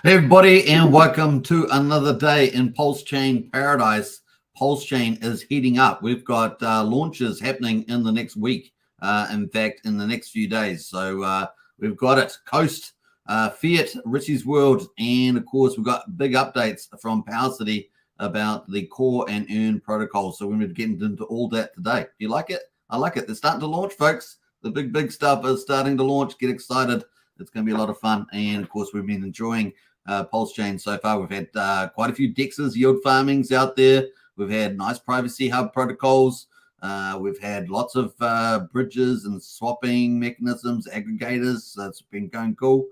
Hey everybody, and welcome to another day in Pulsechain paradise. Pulsechain is heating up. We've got launches happening in the next week. In fact, in the next few days. So we've got it. Coast, Phiat, Richeez World, and of course we've got big updates from PUSD about the core and earn protocol. So we're going to get into all that today. Do you like it? I like it. They're starting to launch, folks. The big stuff is starting to launch. Get excited. It's going to be a lot of fun. And of course, we've been enjoying Pulsechain so far. We've had quite a few DEXs, yield farmings out there. We've had nice privacy hub protocols. We've had lots of bridges and swapping mechanisms, aggregators. So it's been going cool.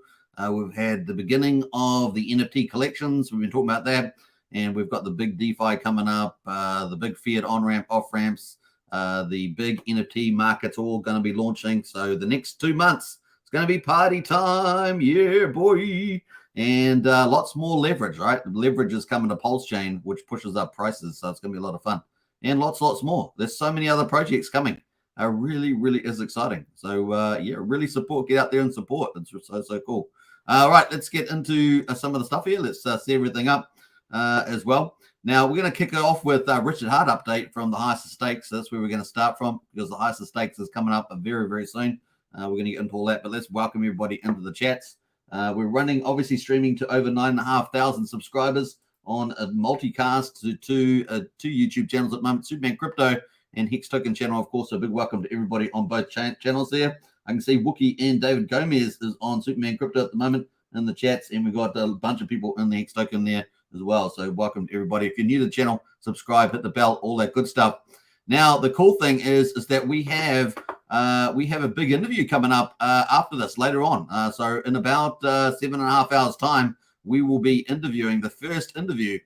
We've had the beginning of the NFT collections. We've been talking about that. And we've got the big DeFi coming up, the big Fiat on-ramp, off-ramps, the big NFT markets all going to be launching. So the next 2 months, it's going to be party time. Yeah, boy. And lots more leverage, right? Leverage is coming to Pulsechain, which pushes up prices. So it's going to be a lot of fun. And lots more. There's so many other projects coming. Really is exciting. So, yeah, really support. Get out there and support. It's so cool. All right, let's get into some of the stuff here. Let's see everything up as well. Now, we're going to kick it off with Richard Hart update from the highest of stakes. That's where we're going to start from because the highest of stakes is coming up very soon. We're going to get into all that, but let's welcome everybody into the chats. We're running, obviously, streaming to over 9,500 subscribers on a multicast to two YouTube channels at the moment, Superman Crypto and Hex Token channel, of course. So a big welcome to everybody on both channels there. I can see Wookie and David Gomez is on Superman Crypto at the moment in the chats, and we've got a bunch of people in the Hex Token there as well. So welcome to everybody. If you're new to the channel, subscribe, hit the bell, all that good stuff. Now, the cool thing is that we have a big interview coming up after this later on. So in about 7.5 hours time, we will be interviewing the first interview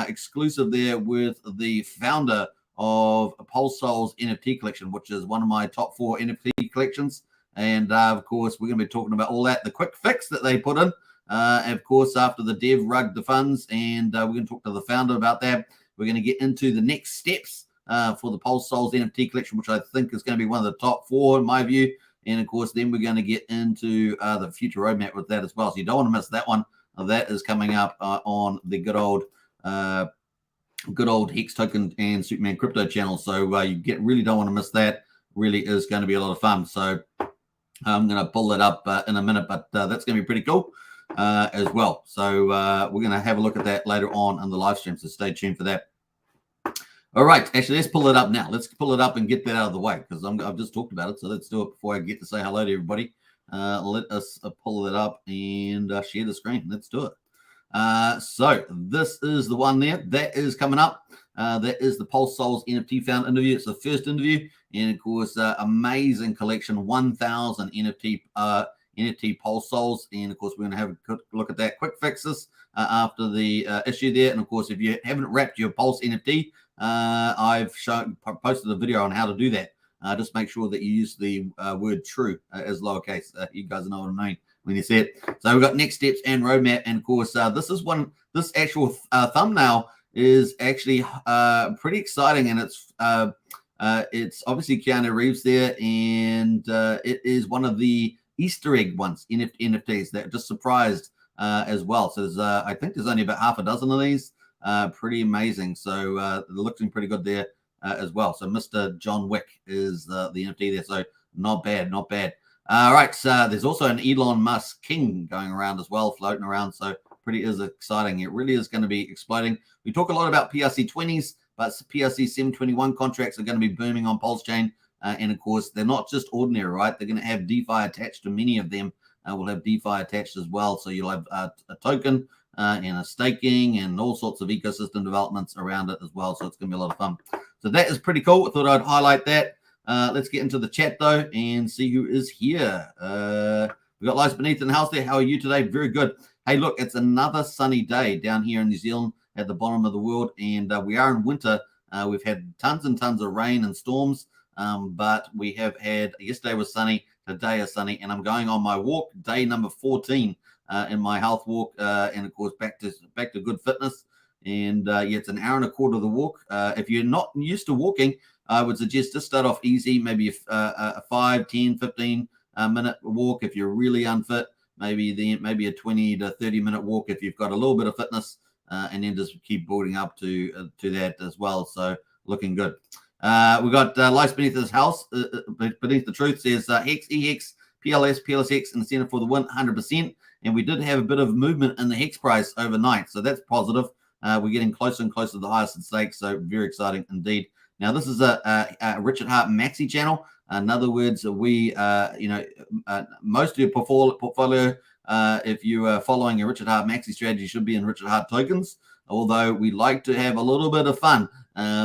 exclusive there with the founder of Pulsechain's NFT collection, which is one of my top 4 NFT collections. And of course, we're going to be talking about all that, the quick fix that they put in. And of course, after the dev rug the funds, and we're going to talk to the founder about that. We're going to get into the next steps for the Pulsechain's NFT collection, which I think is going to be one of the top 4 in my view. And of course, then we're going to get into the future roadmap with that as well. So you don't want to miss that one. That is coming up on the good old Hex Token and Superman Crypto channel. So you really don't want to miss that. Really is going to be a lot of fun. So I'm going to pull that up in a minute, but that's going to be pretty cool as well. So we're going to have a look at that later on in the live stream. So stay tuned for that. All right, actually, let's pull it up now. Let's pull it up and get that out of the way because I've just talked about it. So let's do it before I get to say hello to everybody. Let us pull it up and share the screen. Let's do it. So this is the one there that is coming up. That is the Pulsechain's NFT found interview. It's the first interview, and of course, amazing collection, 1,000 NFT Pulsechains, and of course, we're going to have a quick look at that. Quick fixes after the issue there, and of course, if you haven't wrapped your Pulse NFT, I've posted a video on how to do that. Just make sure that you use the word true as lowercase. You guys know what I mean when you say it. So we've got next steps and roadmap. And of course, this actual thumbnail is actually pretty exciting. And it's obviously Keanu Reeves there. And it is one of the Easter egg ones, NFTs that just surprised as well. So there's, I think there's only about half a dozen of these. Pretty amazing. So they're looking pretty good there. As well. So Mr. John Wick is the NFT there. So not bad. All right. So there's also an Elon Musk King going around as well, floating around. So pretty is exciting. It really is going to be exploding. We talk a lot about PRC20s, but PRC 721 contracts are going to be booming on Pulsechain. And of course, they're not just ordinary, right? They're going to have DeFi attached to many of them. We'll have DeFi attached as well. So you'll have a token and a staking and all sorts of ecosystem developments around it as well. So it's going to be a lot of fun. So that is pretty cool. I thought I'd highlight that. Let's get into the chat, though, and see who is here. We've got Lights Beneath in the house there. How are you today? Very good. Hey, look, it's another sunny day down here in New Zealand at the bottom of the world, and we are in winter. We've had tons and tons of rain and storms, but we have had, yesterday was sunny, today is sunny, and I'm going on my walk, day number 14 in my health walk, and, of course, back to good fitness. And yeah, it's an hour and a quarter of the walk. If you're not used to walking, I would suggest just start off easy, maybe a 5, 10, 15 minute walk if you're really unfit. maybe a 20 to 30 minute walk if you've got a little bit of fitness, and then just keep building up to that as well. So looking good. We got Lights Beneath His House, Beneath the Truth says Hex, EX, PLS, PLSX incentive for the win 100%. And we did have a bit of movement in the Hex price overnight, so that's positive. We're getting closer and closer to the highest stakes, so very exciting indeed. Now, this is a Richard Hart Maxi channel. In other words, we, most of your portfolio, if you are following a Richard Hart Maxi strategy, should be in Richard Hart tokens. Although we like to have a little bit of fun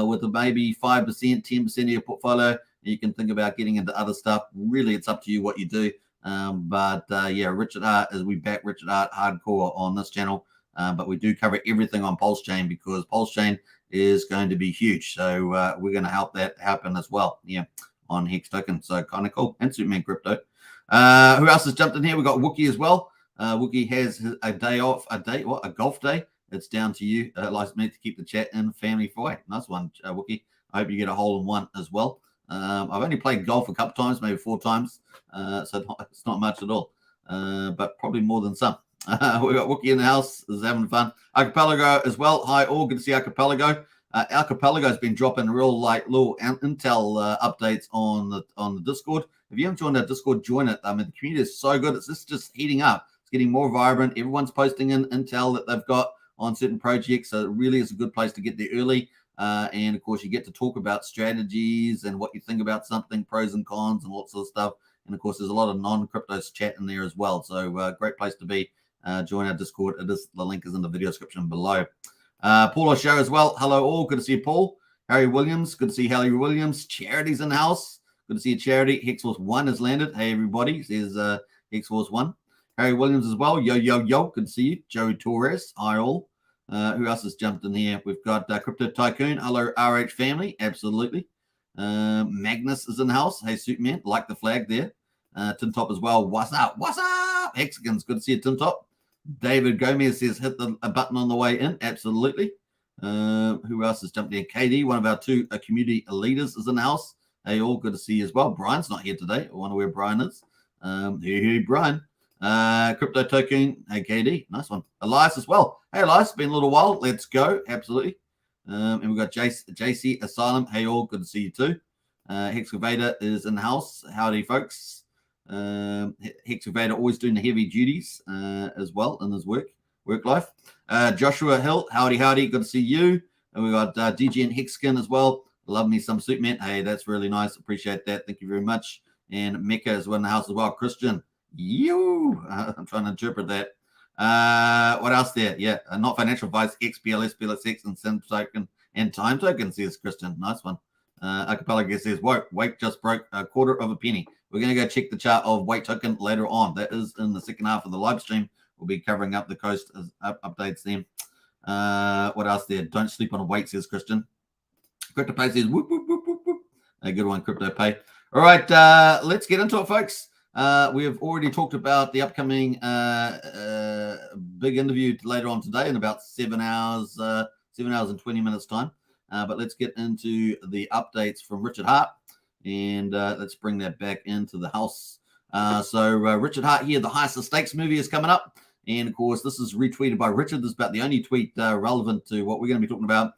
with maybe 5%, 10% of your portfolio. You can think about getting into other stuff. Really, it's up to you what you do. Yeah, Richard Hart, as we back Richard Hart hardcore on this channel. But we do cover everything on Pulsechain because Pulsechain is going to be huge. So we're going to help that happen as well. Yeah, on Hex Token. So kind of cool. And Superman Crypto. Who else has jumped in here? We got Wookie as well. Wookie has a day off, a golf day. It's down to you. Likes me to keep the chat in family fly. Nice one, Wookie. I hope you get a hole in one as well. I've only played golf a couple times, maybe 4 times. So it's not much at all, but probably more than some. We got Wookie in the house. Is having fun. Archipelago as well. Hi, all. Good to see Archipelago. Archipelago's been dropping real little intel updates on the Discord. If you haven't joined our Discord, join it. I mean, the community is so good. It's just heating up. It's getting more vibrant. Everyone's posting in intel that they've got on certain projects. So it really is a good place to get there early. And of course, you get to talk about strategies and what you think about something, pros and cons, and lots of stuff. And of course, there's a lot of non-cryptos chat in there as well. So great place to be. Join our Discord. The link is in the video description below. Paul Show as well. Hello all. Good to see you, Paul. Harry Williams. Good to see Harry Williams. Charity's in the house. Good to see you, Charity. Hexforce 1 has landed. Hey, everybody. Says Hexforce 1. Harry Williams as well. Yo, yo, yo. Good to see you. Joey Torres. Hi all. Who else has jumped in here? We've got Crypto Tycoon. Hello, RH family. Absolutely. Magnus is in the house. Hey, Superman. Like the flag there. Tin Top as well. What's up? What's up? Hexagons. Good to see you, Tin Top. David Gomez says hit a button on the way in. Absolutely. Who else has jumped in? KD, one of our 2 community leaders, is in the house. Hey, all. Good to see you as well. Brian's not here today. I wonder where Brian is. Hey, Brian. Crypto Token. Hey, KD. Nice one. Elias as well. Hey, Elias. Been a little while. Let's go. Absolutely. And we've got JC Asylum. Hey, all. Good to see you too. Hexcavator is in the house. Howdy, folks. Hexcavator always doing the heavy duties as well in his work life. Joshua Hill. Howdy. Good to see you. And we got DG and Hexkin as well. Love me some Superman. Hey, that's really nice. Appreciate that. Thank you very much. And Mecca is in the house as well. Christian. You. I'm trying to interpret that. What else there? Yeah, not financial advice. XPLS, PLSX, and Sim Token and Time Token, says Christian. Nice one. Archipelago says, wait, just broke a quarter of a penny. We're going to go check the chart of Wait Token later on. That is in the second half of the live stream. We'll be covering up the coast updates then. What else there? Don't sleep on a wait, says Christian. CryptoPay says, whoop, whoop, whoop, whoop, whoop. A good one, CryptoPay. All right, let's get into it, folks. We have already talked about the upcoming big interview later on today in about 7 hours and 20 minutes time. But let's get into the updates from Richard Hart, and let's bring that back into the house. So Richard Hart here, the Highest Stakes movie is coming up. And of course, this is retweeted by Richard. This is about the only tweet relevant to what we're going to be talking about.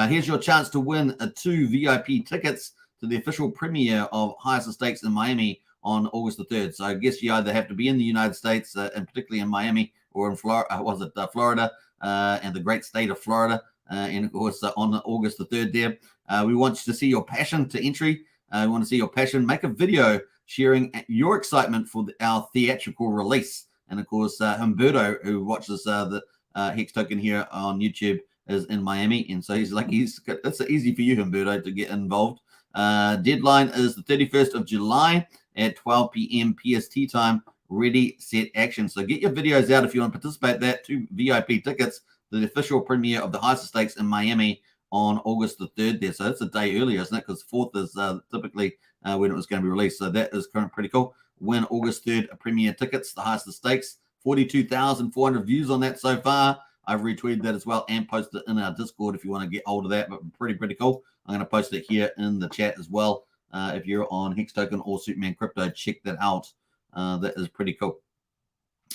Here's your chance to win 2 VIP tickets to the official premiere of Highest Stakes in Miami on August the 3rd. So I guess you either have to be in the United States, and particularly in Miami, or in Florida, Florida, and the great state of Florida. And of course, on August the 3rd there. We want you to see your passion to entry. We want to see your passion. Make a video sharing your excitement for our theatrical release. And of course, Humberto, who watches the Hex Token here on YouTube, is in Miami. And so it's easy for you, Humberto, to get involved. Deadline is the 31st of July at 12 p.m. PST time. Ready, set, action. So get your videos out if you want to participate. That 2 VIP tickets to the official premiere of the Highest Stakes in Miami on August the 3rd there. So that's a day earlier, isn't it? Because 4th is typically when it was going to be released. So that is pretty cool. Win August 3rd premiere tickets, the Highest Stakes. 42,400 views on that so far. I've retweeted that as well and posted it in our Discord if you want to get hold of that. But pretty cool. I'm going to post it here in the chat as well. If you're on Hex Token or Superman Crypto, check that out. That is pretty cool.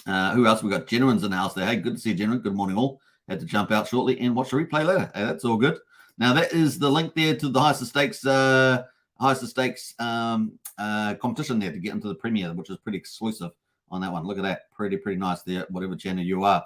Who else? We got Genuine's in the house there. Hey, good to see you, Genuine. Good morning, all. Had to jump out shortly and watch the replay later. Hey, that's all good. Now that is the link there to the highest stakes competition there to get into the Premier, which is pretty exclusive on that one. Look at that, pretty nice there. Whatever channel you are.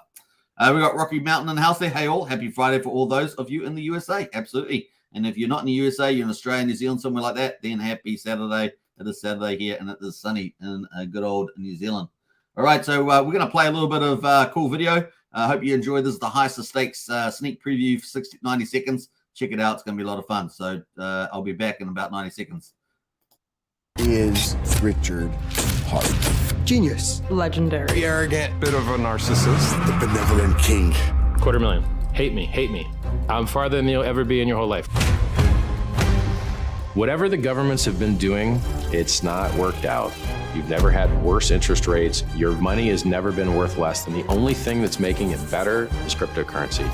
We got Rocky Mountain in the house there. Hey all, happy Friday for all those of you in the USA. Absolutely. And if you're not in the USA, you're in Australia, New Zealand, somewhere like that, then happy Saturday. It is Saturday here, and it is sunny in good old New Zealand. All right, so we're going to play a little bit of cool video. I hope you enjoy this. Is the highest stakes sneak preview for 90 seconds. Check it out. It's going to be a lot of fun. So I'll be back in about 90 seconds. Is Richard Hart. Genius. Legendary. The arrogant, bit of a narcissist. The benevolent king. $250,000. Hate me. I'm farther than you'll ever be in your whole life. Whatever the governments have been doing, it's not worked out. You've never had worse interest rates. Your money has never been worth less. And the only thing that's making it better is cryptocurrency.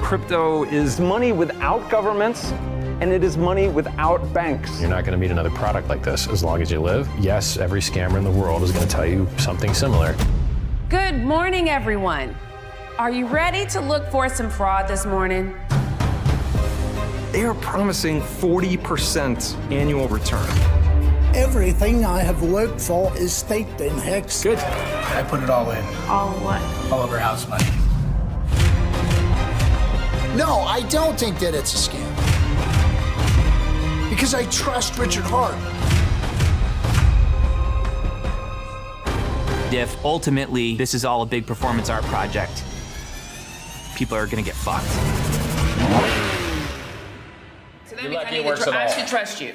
Crypto is money without governments, and it is money without banks. You're not going to meet another product like this as long as you live. Yes, every scammer in the world is going to tell you something similar. Good morning, everyone. Are you ready to look for some fraud this morning? They are promising 40% annual return. Everything I have worked for is staked in Hex. Good. I put it all in. All what? All of our house money. No, I don't think that it's a scam. Because I trust Richard Hart. If ultimately this is all a big performance art project, people are gonna get fucked. So that means I should trust you.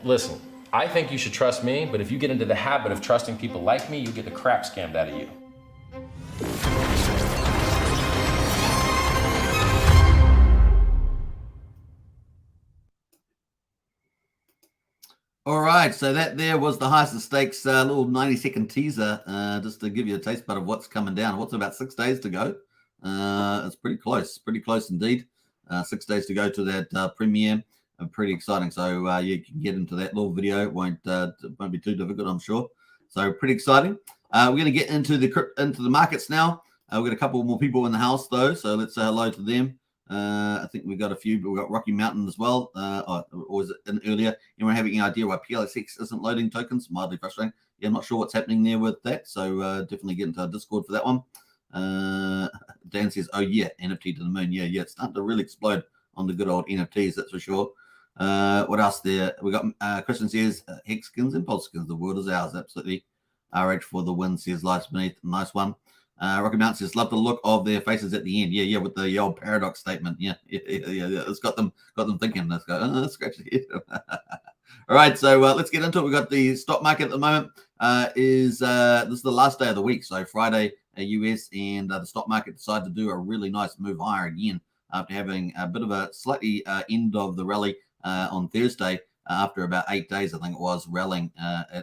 Listen, I think you should trust me, but if you get into the habit of trusting people like me, you get the crap scammed out of you. All right, so that there was the highest stakes little 90-second teaser, just to give you a taste bud of what's coming down. What's about 6 days to go? It's pretty close indeed. 6 days to go to that premiere. Pretty exciting. So you can get into that little video. It won't be too difficult, I'm sure. So pretty exciting. We're going to get into the markets now. We've got a couple more people in the house though, so let's say hello to them. I think we got a few, but we've got Rocky Mountain as well. Or was it in earlier? Anyone have any idea why PLSX isn't loading tokens? Mildly frustrating. Yeah, I'm not sure what's happening there with that. So definitely get into our Discord for that one. Dan says, oh yeah, NFT to the moon. Yeah, it's starting to really explode on the good old NFTs, that's for sure. What else there? We got Christian says, Hex skins and Pulse skins. The world is ours. Absolutely. RH for the win says, Life's Beneath. Nice one. Rocky Mountain says, love the look of their faces at the end. Yeah, with the old paradox statement. Yeah. It's got them thinking. Let's go, scratch the head. All right, so let's get into it. We've got the stock market at the moment. This is the last day of the week. So Friday, US, and the stock market decided to do a really nice move higher again after having a bit of a slightly end of the rally on Thursday after about 8 days, I think it was, rallying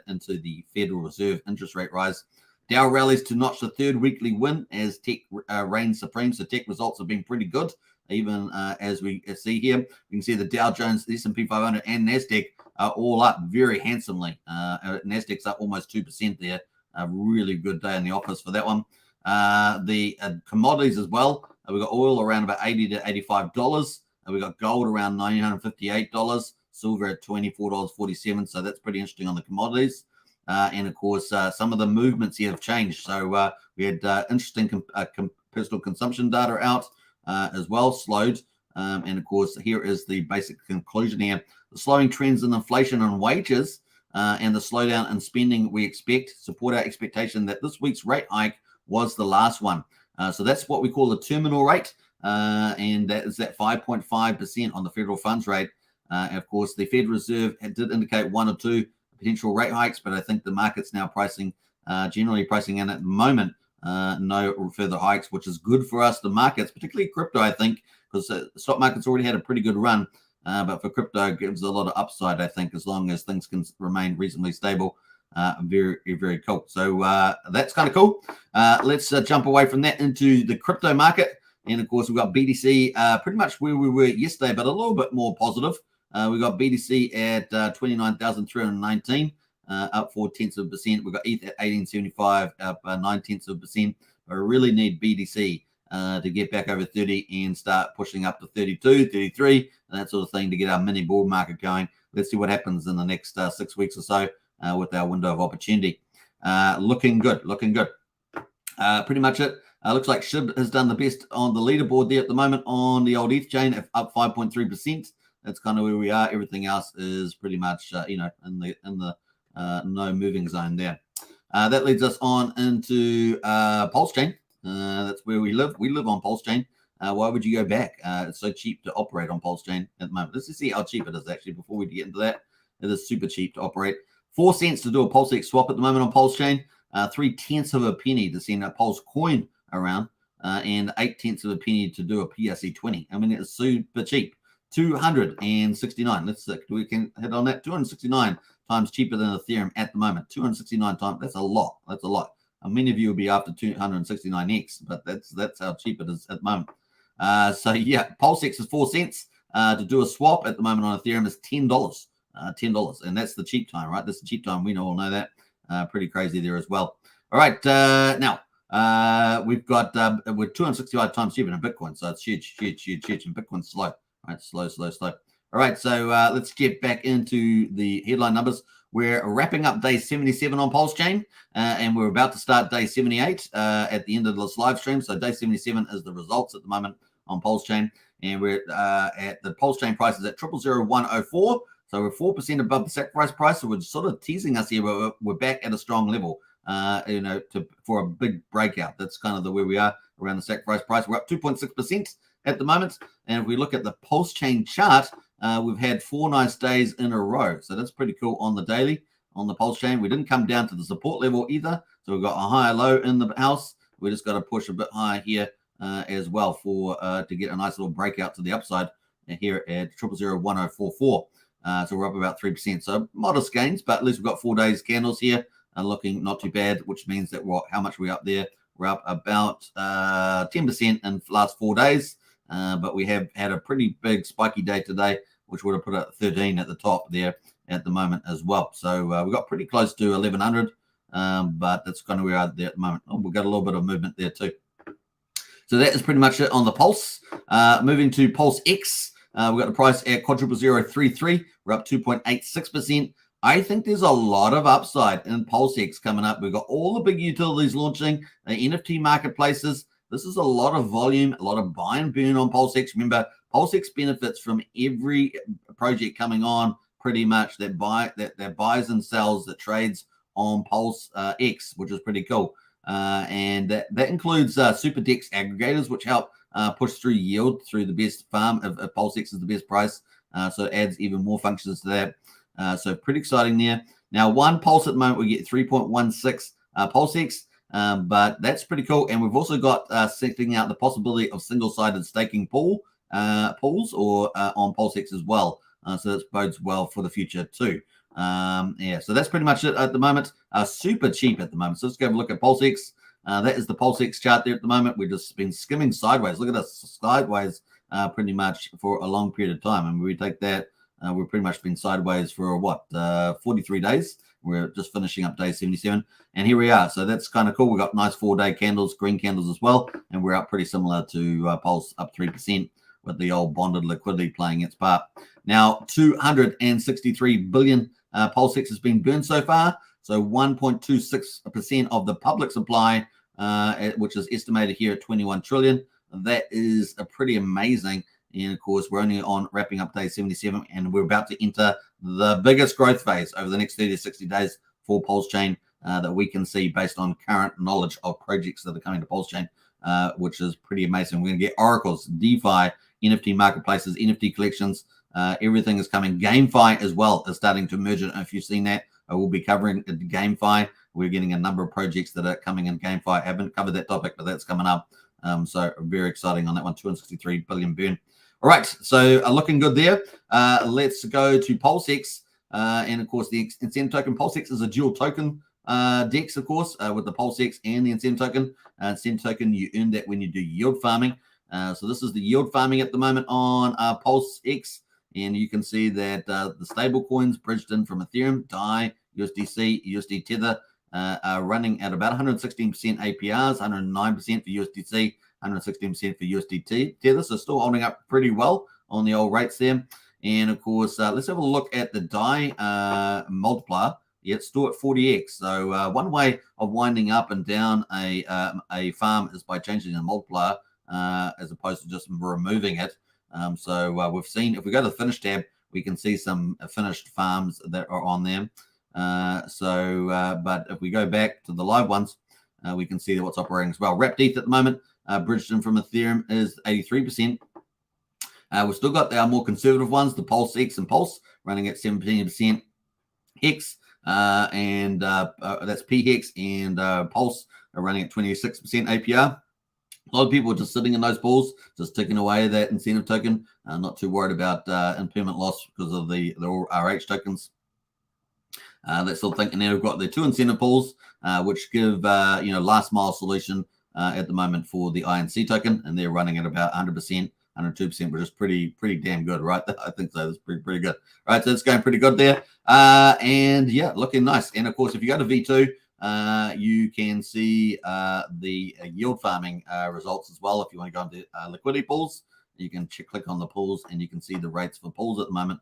into the Federal Reserve interest rate rise. Dow rallies to notch the third weekly win as tech reigns supreme. So tech results have been pretty good, even as we see here. You can see the Dow Jones, the S&P 500, and NASDAQ are all up very handsomely. NASDAQ's up almost 2% there. A really good day in the office for that one. The commodities as well. We've got oil around about $80 to $85. We've got gold around $958. Silver at $24.47. So that's pretty interesting on the commodities. And of course, some of the movements here have changed. So we had interesting personal consumption data out as well, slowed. And of course, here is the basic conclusion here. The slowing trends in inflation and wages and the slowdown in spending we expect support our expectation that this week's rate hike was the last one. So that's what we call the terminal rate. And that is that 5.5% on the federal funds rate. And of course, the Fed Reserve did indicate 1 or 2 potential rate hikes, but I think the market's now generally pricing in at the moment, no further hikes, which is good for us, the markets, particularly crypto, I think, because the stock market's already had a pretty good run, but for crypto, it gives a lot of upside, I think, as long as things can remain reasonably stable. Very, very cool. So that's kind of cool. Let's jump away from that into the crypto market. And of course, we've got BTC pretty much where we were yesterday, but a little bit more positive. We got BTC at 29,319. up 0.4%. We've got ETH at 1875, up 0.9%. But I really need BTC to get back over 30 and start pushing up to 32, 33, and that sort of thing to get our mini bull market going. Let's see what happens in the next 6 weeks or so with our window of opportunity. Looking good, looking good. Pretty much it. Looks like SHIB has done the best on the leaderboard there at the moment on the old ETH chain, up 5.3%. That's kind of where we are. Everything else is pretty much, in the no moving zone there. That leads us on into Pulsechain. That's where we live. We live on Pulsechain. Why would you go back? It's so cheap to operate on Pulsechain at the moment. Let's just see how cheap it is actually before we get into that. It is super cheap to operate. 4 cents to do a Pulsex swap at the moment on Pulsechain. 0.3 of a penny to send a Pulse coin around, and 0.8 of a penny to do a PRC20. I mean, it's super cheap. 269. Let's see. We can hit on that. 269 times cheaper than Ethereum at the moment. 269 times. That's a lot. That's a lot. Many of you will be after 269x, but that's how cheap it is at the moment. So yeah, Pulsex is 4 cents. To do a swap at the moment on Ethereum is $10. $10, and that's the cheap time, right? That's the cheap time. We all know that. Pretty crazy there as well. All right, now we've got we're 265 times cheaper than Bitcoin, so it's huge, huge, huge, huge. And Bitcoin's slow, right? Slow, slow, slow. All right, so let's get back into the headline numbers. We're wrapping up day 77 on Pulsechain, and we're about to start day 78 at the end of this live stream. So day 77 is the results at the moment on Pulsechain, and we're at the Pulsechain price is at 000104. So we're 4% above the sacrifice price. So we're sort of teasing us here. We're back at a strong level, for a big breakout. That's kind of the way we are around the sacrifice price. We're up 2.6% at the moment. And if we look at the Pulsechain chart, we've had 4 nice days in a row. So that's pretty cool on the daily, on the Pulsechain. We didn't come down to the support level either. So we've got a higher low in the house. We just got to push a bit higher here as well to get a nice little breakout to the upside here at 000104. So we're up about 3%. So modest gains, but at least we've got 4 days candles here looking not too bad, which means that how much are we up there? We're up about 10% in the last 4 days. But we have had a pretty big spiky day today, which would have put at 13 at the top there at the moment as well. So we got pretty close to 1100, but that's kind of where we are there at the moment. Oh, we've got a little bit of movement there too. So that is pretty much it on the Pulse. Moving to Pulse X. We've got the price at 000033. We're up 2.86%. I think there's a lot of upside in PulseX coming up. We've got all the big utilities launching, the NFT marketplaces. This is a lot of volume, a lot of buy and burn on PulseX. Remember, PulseX benefits from every project coming on pretty much that buys and sells, that trades on PulseX, which is pretty cool. And that includes Super DEX aggregators, which help push through yield through the best farm. If PulseX is the best price, so it adds even more functions to that. So pretty exciting there. Now, one Pulse at the moment, we get 3.16 PulseX, but that's pretty cool. And we've also got setting out the possibility of single-sided staking pools or on PulseX as well. So that bodes well for the future too. Yeah, so that's pretty much it at the moment. Super cheap at the moment. So let's go have a look at PulseX. That is the PulseX chart there at the moment. We've just been skimming sideways. Look at us sideways pretty much for a long period of time. And we take that, we've pretty much been sideways for 43 days. We're just finishing up day 77. And here we are. So that's kind of cool. We've got nice 4-day candles, green candles as well. And we're up pretty similar to Pulse, up 3% with the old bonded liquidity playing its part. Now, 263 billion PulseX has been burned so far. So 1.26% of the public supply, which is estimated here at 21 trillion. That is a pretty amazing. And of course, we're only on wrapping up day 77, and we're about to enter the biggest growth phase over the next 30 to 60 days for Pulsechain that we can see based on current knowledge of projects that are coming to Pulsechain, which is pretty amazing. We're going to get oracles, DeFi, NFT marketplaces, NFT collections. Everything is coming. GameFi as well is starting to emerge. And if you've seen that, I will be covering GameFi. We're getting a number of projects that are coming in GameFi. I haven't covered that topic, but that's coming up. So very exciting on that one. 263 billion burn. All right, so looking good there. Let's go to PulseX. And of course, the incentive token PulseX is a dual token DEX, of course, with the PulseX and the incentive token. Incentive token, you earn that when you do yield farming. So this is the yield farming at the moment on PulseX. And you can see that the stable coins bridged in from Ethereum, DAI, USDC, USD Tether are running at about 116% APRs, 109% for USDC, 116% for USDT Tether. So still holding up pretty well on the old rates there. And of course, let's have a look at the DAI multiplier. Yeah, it's still at 40x. So one way of winding up and down a farm is by changing the multiplier as opposed to just removing it. So we've seen, if we go to the finish tab, we can see some finished farms that are on them. But if we go back to the live ones, we can see what's operating as well. Wrapped ETH at the moment, bridged in from Ethereum is 83%. We've still got our more conservative ones, the Pulse X and Pulse, running at 17%. Hex and that's PHEX and Pulse are running at 26% APR. A lot of people are just sitting in those pools, just taking away that incentive token. Not too worried about impairment loss because of the RH tokens. They're still thinking now we've got the two incentive pools, which give last mile solution at the moment for the INC token, and they're running at about 100%, 102%, which is pretty damn good, right? I think so. That's pretty good, right? So it's going pretty good there, and yeah, looking nice. And of course, if you go to V2. You can see the yield farming results as well. If you want to go into liquidity pools, you can click on the pools and you can see the rates for pools at the moment.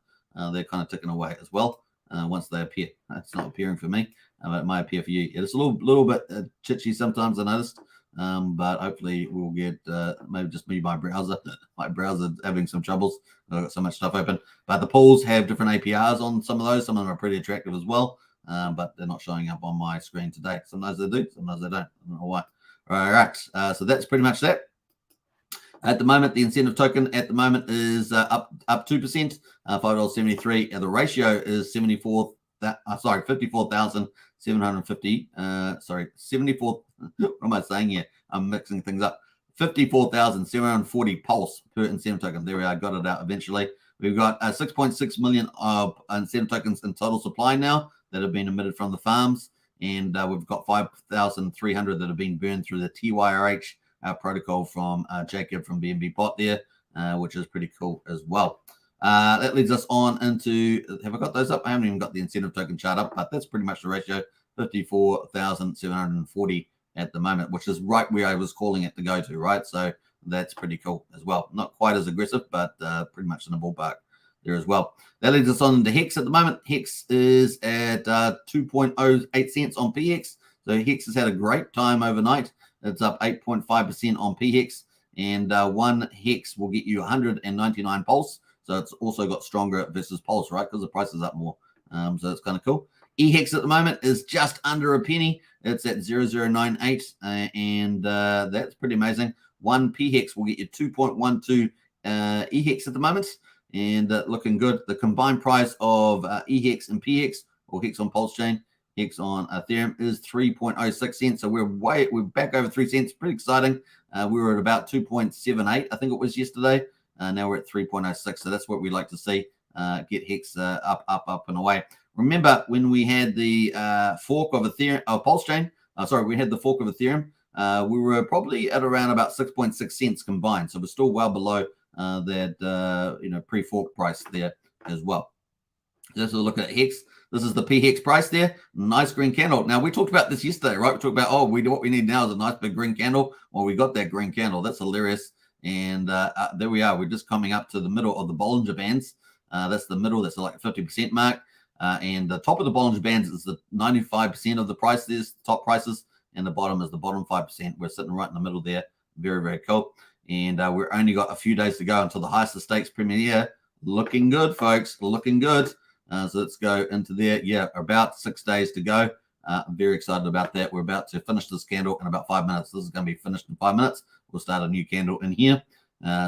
They're kind of ticking away as well once they appear. It's not appearing for me, but it might appear for you. It's a little bit chitchy sometimes, I noticed, but hopefully we'll get maybe just my browser. My browser having some troubles. I've got so much stuff open, but the pools have different APRs on some of those. Some of them are pretty attractive as well. But they're not showing up on my screen today. Sometimes they do, sometimes they don't. I don't know why. All right. So that's pretty much that. At the moment, the incentive token at the moment is up 2%, $5.73. The ratio is 54,750. 74. What am I saying here? I'm mixing things up. 54,740 pulse per incentive token. There we are. Got it out eventually. We've got 6.6 million of incentive tokens in total supply now that have been emitted from the farms, and we've got 5,300 that have been burned through the TYRH protocol from Jacob from BNB Pot there, which is pretty cool as well. That leads us on into, have I got those up? I haven't even got the incentive token chart up, but that's pretty much the ratio, 54,740 at the moment, which is right where I was calling it to go to, right? So that's pretty cool as well. Not quite as aggressive, but pretty much in the ballpark there as well. That leads us on to Hex at the moment. Hex is at 2.08 cents on PHEX. So Hex has had a great time overnight. It's up 8.5% on PHEX, and one Hex will get you 199 pulse. So it's also got stronger versus pulse, right? Because the price is up more. So it's kind of cool. EHEX at the moment is just under a penny. It's at 0.0098, and that's pretty amazing. One PHEX will get you 2.12 EHEX at the moment. And looking good. The combined price of EHEX and PHEX, or Hex on Pulsechain, Hex on Ethereum, is 3.06 cents. So we're back over 3 cents. Pretty exciting. We were at about 2.78, I think it was yesterday. Now we're at 3.06. So that's what we like to see. Get Hex up and away. Remember when we had the fork of Ethereum, Pulsechain? We had the fork of Ethereum. We were probably at around about 6.6 cents combined. So we're still well below that pre-fork price there as well. Let's have a look at Hex. This is the PHEX price there. Nice green candle. Now we talked about this yesterday, right? We talked about what we need now is a nice big green candle. Well, we got that green candle. That's hilarious. And there we are. We're just coming up to the middle of the Bollinger Bands. That's the middle. That's like a 50% mark. And the top of the Bollinger Bands is the 95% of the price. There's the top prices, and the bottom is the bottom 5%. We're sitting right in the middle there. Very, very cool. And we're only got a few days to go until the highest of stakes premiere. Looking good, folks. Looking good. So let's go into there. Yeah, about 6 days to go. I'm very excited about that. We're about to finish this candle in about 5 minutes. This is going to be finished in 5 minutes. We'll start a new candle in here.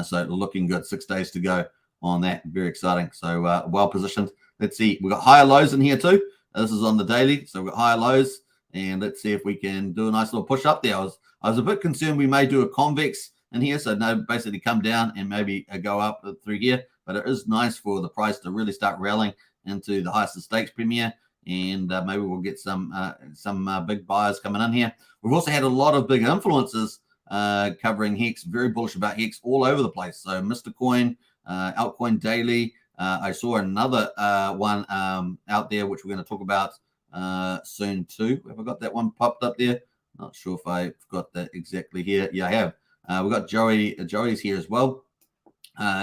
So looking good. 6 days to go on that. Very exciting. So well positioned. Let's see. We've got higher lows in here too. This is on the daily. So we've got higher lows. And let's see if we can do a nice little push up there. I was a bit concerned we may do a convex in here. So no, basically come down and maybe go up through here. But it is nice for the price to really start rallying into the highest of stakes premiere. And maybe we'll get some big buyers coming in here. We've also had a lot of big influencers covering Hex. Very bullish about Hex all over the place. So Mr. Coin, Altcoin Daily. I saw another one out there, which we're going to talk about soon too. Have I got that one popped up there? Not sure if I've got that exactly here. Yeah, I have. We've got Joey. Joey's here as well.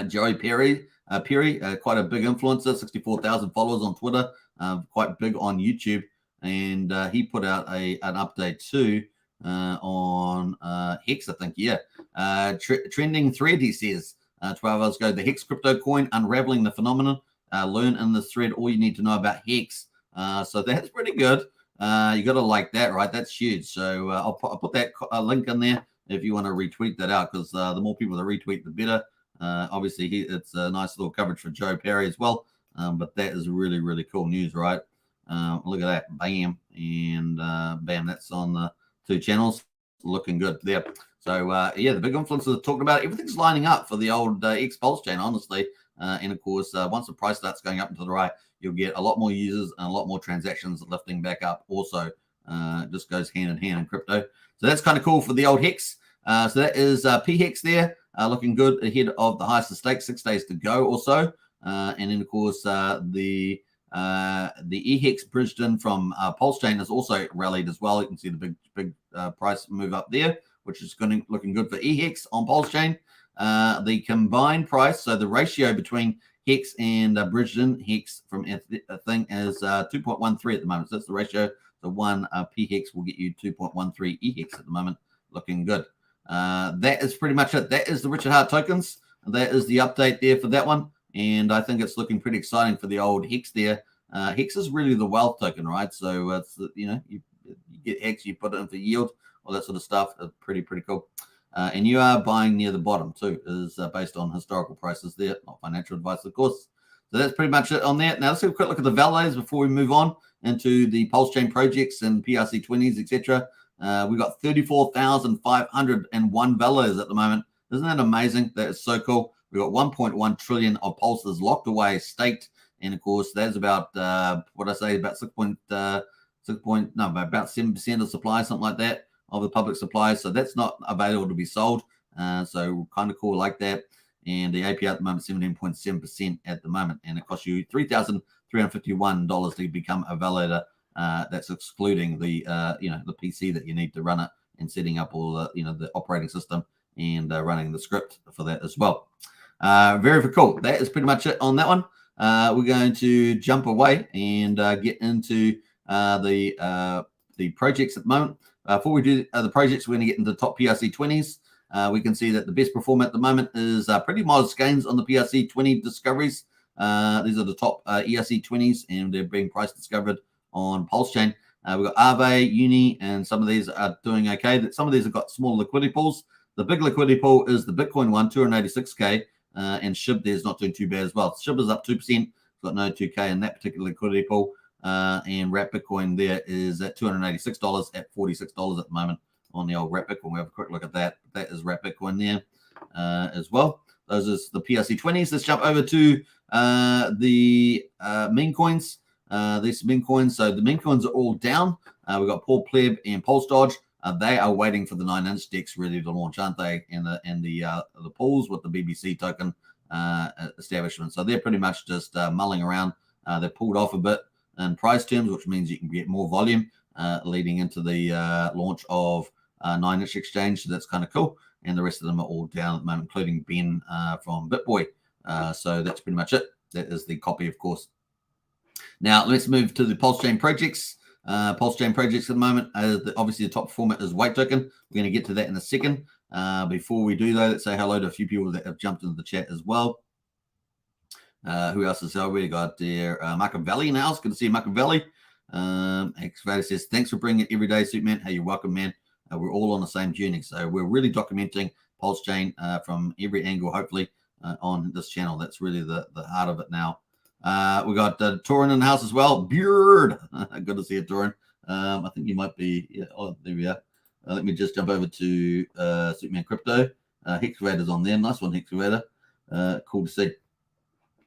Joey Perry, quite a big influencer, 64,000 followers on Twitter, quite big on YouTube, and he put out an update too on Hex, I think. Yeah, trending thread. He says 12 hours ago, the Hex crypto coin unraveling the phenomenon. Learn in this thread all you need to know about Hex. So that's pretty good. You got to like that, right? That's huge. So I'll put that link in there if you want to retweet that out, because the more people that retweet, the better. Obviously, it's a nice little coverage for Joe Perry as well. But that is really, really cool news, right? Look at that. Bam. And bam, that's on the 2 channels. Looking good there. So, yeah, the big influencers talking about it. Everything's lining up for the old X Pulsechain, honestly. And, of course, once the price starts going up and to the right, you'll get a lot more users and a lot more transactions lifting back up. Also, just goes hand in hand in crypto. So that's kind of cool for the old Hex. So that is P-Hex there. Looking good ahead of the highest of stakes, 6 days to go or so. And then, of course, the E-Hex bridged in from Pulsechain has also rallied as well. You can see the big price move up there, which is looking good for E-Hex on Pulsechain. The combined price, so the ratio between Hex and bridged in Hex from a thing is 2.13 at the moment. So that's the ratio. The one P-Hex will get you 2.13 E-Hex at the moment. Looking good. That is pretty much it. That is the Richard Hart tokens. That is the update there for that one. And I think it's looking pretty exciting for the old Hex there. Hex is really the wealth token, right? So it's, you get Hex, you put it in for yield, all that sort of stuff. It's pretty cool. And you are buying near the bottom too, is based on historical prices there, not financial advice, of course. So that's pretty much it on that. Now let's have a quick look at the validators before we move on into the Pulsechain projects and PRC20s, etc. We've got 34,501 validators at the moment. Isn't that amazing? That is so cool. We've got 1.1 trillion of pulses locked away, staked. And of course, that's about, about 7% of supply, something like that, of the public supply. So that's not available to be sold. So kind of cool like that. And the APR at the moment, 17.7% at the moment. And it costs you $3,351 to become a validator. That's excluding the, the PC that you need to run it and setting up all the, the operating system and running the script for that as well. Very cool. That is pretty much it on that one. We're going to jump away and get into the projects at the moment. Before we do the projects, we're going to get into the top PRC20s. We can see that the best performer at the moment is pretty modest gains on the PRC20 discoveries. These are the top ERC20s, and they're being price discovered on Pulsechain. We've got Aave, Uni, and some of these are doing okay. Some of these have got small liquidity pools. The big liquidity pool is the Bitcoin one, 286K, and SHIB there's not doing too bad as well. SHIB is up 2%. It's got no 2K in that particular liquidity pool. And Wrap Bitcoin there is at $286 at $46 at the moment on the old Wrap Bitcoin. We'll have a quick look at that. That is Wrap Bitcoin there as well. Those are the PRC20s. Let's jump over to the meme coins. These meme coins. So the meme coins are all down. We've got Paul Pleb and Pulse Dodge. They are waiting for the 9-inch decks ready to launch, aren't they? And the pools with the BBC token establishment. So they're pretty much just mulling around. They're pulled off a bit in price terms, which means you can get more volume leading into the launch of 9-inch exchange. So that's kind of cool. And the rest of them are all down at the moment, including Ben from BitBoy. So that's pretty much it. That is the copy, of course. Now let's move to the Pulsechain projects. Pulsechain projects at the moment, obviously the top performer is White Token. We're going to get to that in a second. Before we do though, let's say hello to a few people that have jumped into the chat as well. Who else is there? We got there Machiavelli in the house. Good to see you, Machiavelli. Excavator says, thanks for bringing it every day, Superman. Hey, you're welcome, man. We're all on the same journey. So we're really documenting Pulsechain from every angle, hopefully, on this channel. That's really the heart of it now. We got Torin in the house as well. Beard. Good to see you, Torin. I think you might be. Yeah. Oh, there we are. Let me just jump over to Superman Crypto. Hexavator's on there. Nice one, Hexavator. Cool to see.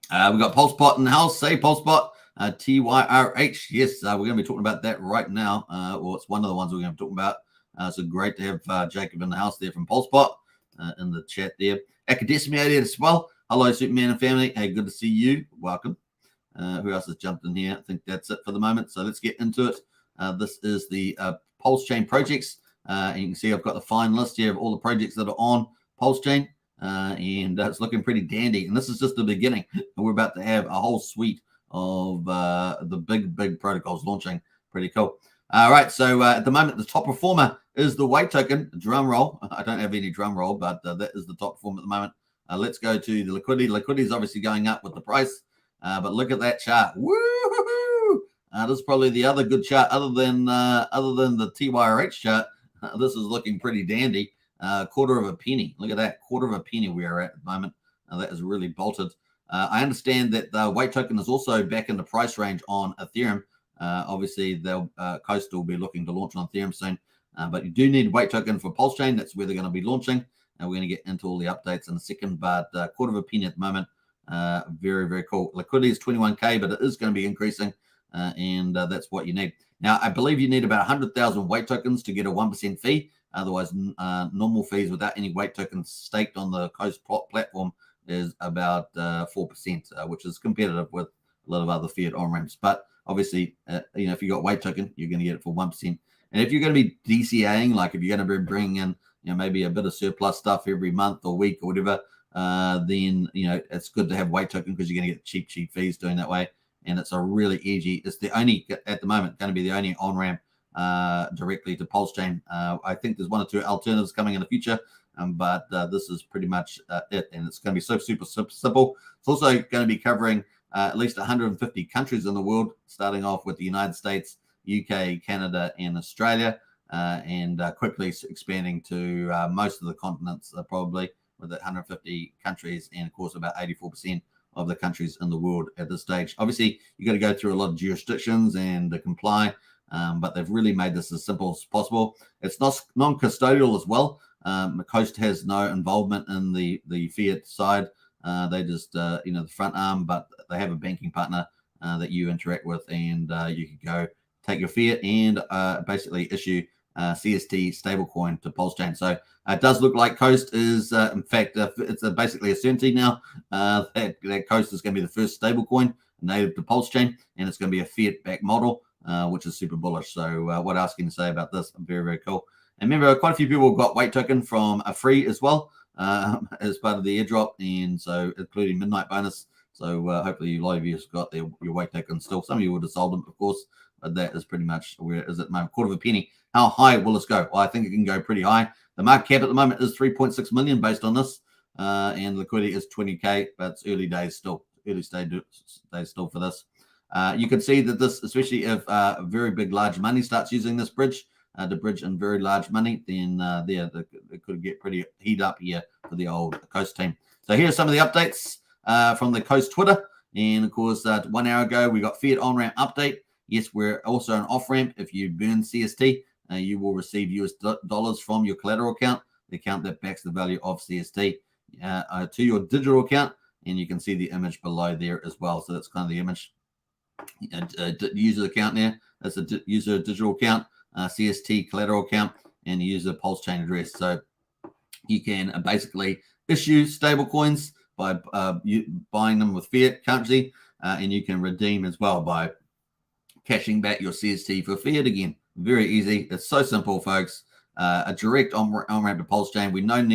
We got Pulsepot in the house. Say Pulsepot. TYRH. Yes, we're going to be talking about that right now. Well, it's one of the ones we're going to be talking about. So great to have Jacob in the house there from Pulsepot in the chat there. Academia there as well. Hello, Superman and family. Hey, good to see you. Welcome. Who else has jumped in here? I think that's it for the moment. So let's get into it. This is the Pulsechain projects. And you can see I've got the fine list here of all the projects that are on Pulsechain. And it's looking pretty dandy. And this is just the beginning. We're about to have a whole suite of the big protocols launching. Pretty cool. All right. So at the moment, the top performer is the White Token. Drum roll. I don't have any drum roll, but that is the top performer at the moment. Let's go to the liquidity. Liquidity is obviously going up with the price. But look at that chart. Woo-hoo-hoo! This is probably the other good chart other than the TYRH chart. This is looking pretty dandy. Quarter of a penny. Look at that. Quarter of a penny we are at the moment. That is really bolted. I understand that the White Token is also back in the price range on Ethereum. Obviously, they'll Coast will be looking to launch on Ethereum soon. But you do need White Token for Pulsechain. That's where they're going to be launching. And we're going to get into all the updates in a second. But quarter of a penny at the moment. Very, very cool. Liquidity is 21K, but it is going to be increasing. And that's what you need. Now, I believe you need about 100,000 White Tokens to get a 1% fee. Otherwise, normal fees without any White Tokens staked on the Coast platform is about 4%, which is competitive with a lot of other fiat on-ramps. But obviously, if you got White Token, you're going to get it for 1%. And if you're going to be DCAing, like if you're going to be bringing in, maybe a bit of surplus stuff every month or week or whatever, then, it's good to have White Token because you're going to get cheap fees doing that way. And it's a really easy, it's the only, at the moment, going to be the only on-ramp directly to Pulsechain. I think there's one or two alternatives coming in the future, but this is pretty much it. And it's going to be super simple. It's also going to be covering at least 150 countries in the world, starting off with the United States, UK, Canada, and Australia, and quickly expanding to most of the continents, probably with 150 countries, and of course about 84% of the countries in the world at this stage. Obviously, you got to go through a lot of jurisdictions and comply, but they've really made this as simple as possible. It's not non-custodial as well. Coast has no involvement in the fiat side. They just, the front arm, but they have a banking partner that you interact with, and you can go take your fiat and basically issue CST stablecoin to Pulsechain. So it does look like Coast is, in fact, it's basically a certainty now that Coast is going to be the first stablecoin native to Pulsechain, and it's going to be a fiat-backed model, which is super bullish. So what else can you say about this? Very, very cool. And remember, quite a few people got White Token from a free as well as part of the airdrop, and so including Midnight Bonus. So hopefully a lot of you have got your White Token still. Some of you would have sold them, of course, but that is pretty much where it is at the moment. Quarter of a penny. How high will this go? Well, I think it can go pretty high. The market cap at the moment is 3.6 million based on this, and liquidity is 20K, but it's early days still. Early stage still for this. You can see that this, especially if very big, large money starts using this bridge, to bridge in very large money, then it could get pretty heat up here for the old Coast team. So here's some of the updates from the Coast Twitter. And of course, 1 hour ago, we got Fiat on-ramp update. Yes, we're also an off-ramp. If you burn CST, you will receive US dollars from your collateral account, the account that backs the value of CST, to your digital account. And you can see the image below there as well. So that's kind of the image. User account there. That's a user digital account, CST collateral account, and user Pulsechain address. So you can basically issue stable coins by buying them with fiat currency, and you can redeem as well by cashing back your CST for fiat again. Very easy. It's so simple, folks. A direct on-ramp to Pulsechain. We don't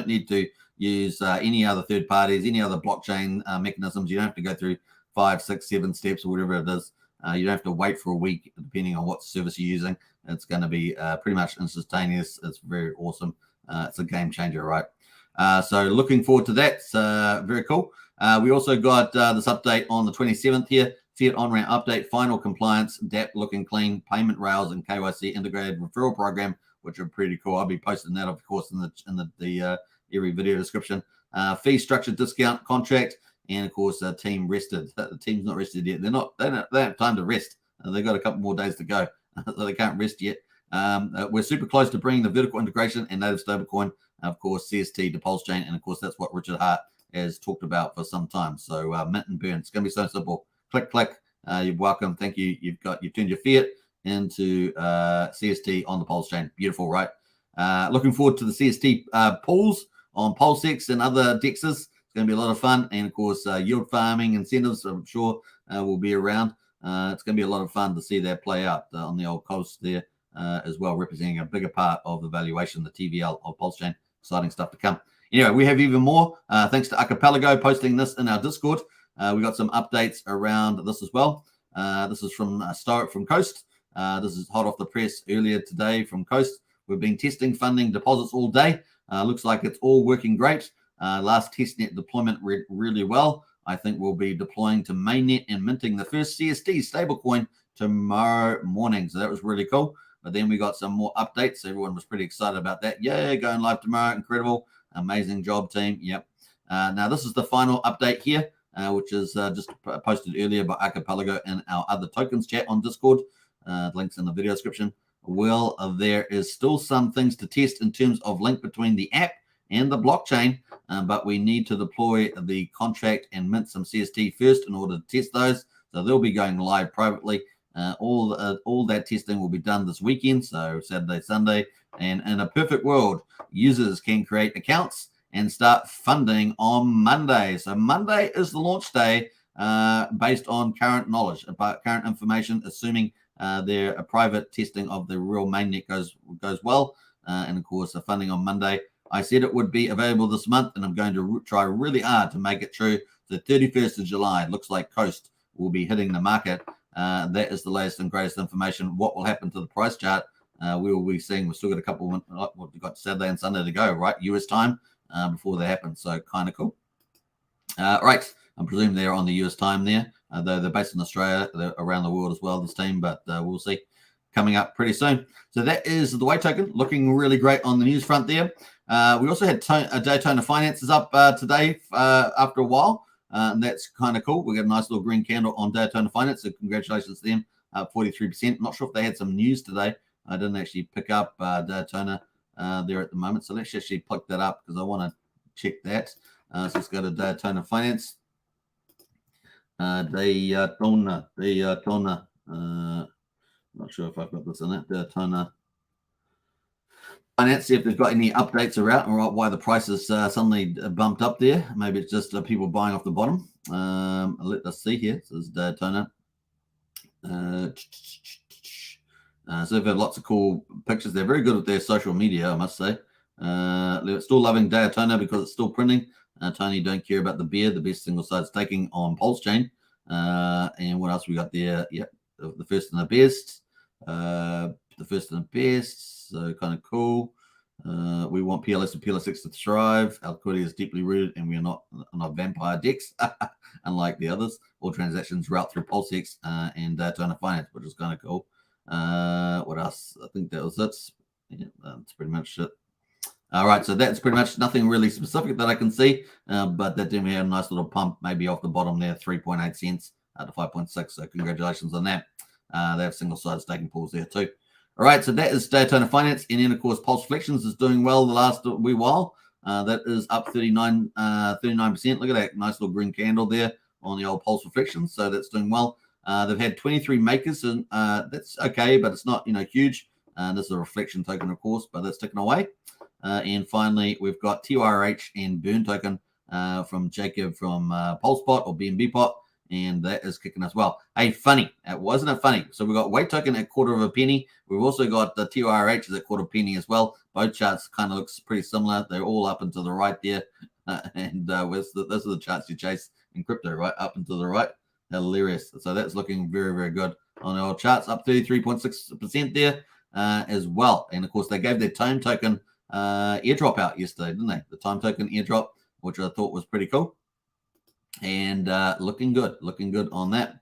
need to use any other third parties, any other blockchain mechanisms. You don't have to go through 5, 6, 7 steps or whatever it is. You don't have to wait for a week, depending on what service you're using. It's going to be pretty much instantaneous. It's very awesome. It's a game changer, right? So looking forward to that. It's very cool. We also got this update on the 27th here. Fiat on-ramp update, final compliance, DApp looking clean, payment rails, and KYC integrated referral program, which are pretty cool. I'll be posting that, of course, in the every video description. Fee structure discount contract, and of course, team rested. The team's not rested yet. They don't have time to rest. They've got a couple more days to go, so they can't rest yet. We're super close to bringing the vertical integration and native stablecoin, of course, CST to Pulsechain, and of course, that's what Richard Hart has talked about for some time. So mint and burn. It's going to be so simple. Click, click. You're welcome. Thank you. You've turned your fiat into CST on the Pulsechain. Beautiful, right? Looking forward to the CST pools on Pulsex and other dexes. It's going to be a lot of fun. And of course, yield farming incentives, I'm sure will be around. It's going to be a lot of fun to see that play out on the old coast there as well, representing a bigger part of the valuation, the TVL of Pulsechain. Exciting stuff to come. Anyway, we have even more. Thanks to Archipelago posting this in our Discord. We got some updates around this as well. This is from from Coast. This is hot off the press earlier today from Coast. We've been testing funding deposits all day. Looks like it's all working great. Last testnet deployment went really well. I think we'll be deploying to mainnet and minting the first CST stablecoin tomorrow morning. So that was really cool. But then we got some more updates. Everyone was pretty excited about that. Yeah, going live tomorrow. Incredible. Amazing job, team. Yep. Now, this is the final update here, which is just posted earlier by Archipelago in our other tokens chat on Discord. Links in the video description. Well, there is still some things to test in terms of link between the app and the blockchain, but we need to deploy the contract and mint some CST first in order to test those. So they'll be going live privately. All that testing will be done this weekend, so Saturday, Sunday. And in a perfect world, users can create accounts and start funding on Monday. So Monday is the launch day based on current knowledge, about current information, assuming their private testing of the real mainnet goes well. And of course, the funding on Monday. I said it would be available this month, and I'm going to try really hard to make it true. The 31st of July, it looks like Coast will be hitting the market. That is the latest and greatest information. What will happen to the price chart? We will be seeing. We've still got a couple of we've got Saturday and Sunday to go, right? US time before that happens. So kind of cool. Right. I'm presuming they're on the US time there, though they're based in Australia. They're around the world as well, this team, but we'll see. Coming up pretty soon. So that is the Way token, looking really great on the news front there. We also had Daytona Finances up today after a while. And that's kind of cool. We got a nice little green candle on Daytona Finance. So congratulations to them, 43%. Not sure if they had some news today. I didn't actually pick up Daytona there at the moment. So let's actually pick that up because I want to check that. So let's go to Daytona Finance. Daytona. Not sure if I've got this in it. Daytona Finance, see if they've got any updates around or why the prices suddenly bumped up there. Maybe it's just people buying off the bottom. Let us see here. So this is Daytona. So they've had lots of cool pictures. They're very good at their social media, I must say. They're still loving Daytona because it's still printing. Tony, don't care about the beer. The best single side staking on Pulsechain. And what else we got there? Yep, the first and the best. The first and the best. So kind of cool. We want PLS and PLS6 to thrive. Our liquidity is deeply rooted, and we are not vampire decks, unlike the others. All transactions route through Pulsex and Daytona Finance, which is kind of cool. What else? I think that was it. Yeah, that's pretty much it. All right, so that's pretty much nothing really specific that I can see, but that did have a nice little pump, maybe off the bottom there, 3.8 cents to 5.6. So congratulations on that. They have single-sided staking pools there too. All right, so that is Daytona Finance, and then of course Pulse Reflections is doing well the last wee while. That is up 39%. Look at that nice little green candle there on the old Pulse Reflections. So that's doing well. They've had 23 makers, and that's okay, but it's not huge. This is a reflection token, of course, but that's ticking away. And finally, we've got TYRH and Burn token from Jacob from PulsePot or BNB Pot, and that is kicking as well. Hey, funny. Wasn't it funny? So we've got Weight token at quarter of a penny. We've also got the TYRH is at quarter penny as well. Both charts kind of looks pretty similar. They're all up and to the right there. And those are the charts you chase in crypto, right? Up and to the right. Hilarious. So that's looking very, very good on our charts. Up 33.6% there as well. And of course, they gave their Time token airdrop out yesterday, didn't they? The Time token airdrop, which I thought was pretty cool. And looking good on that.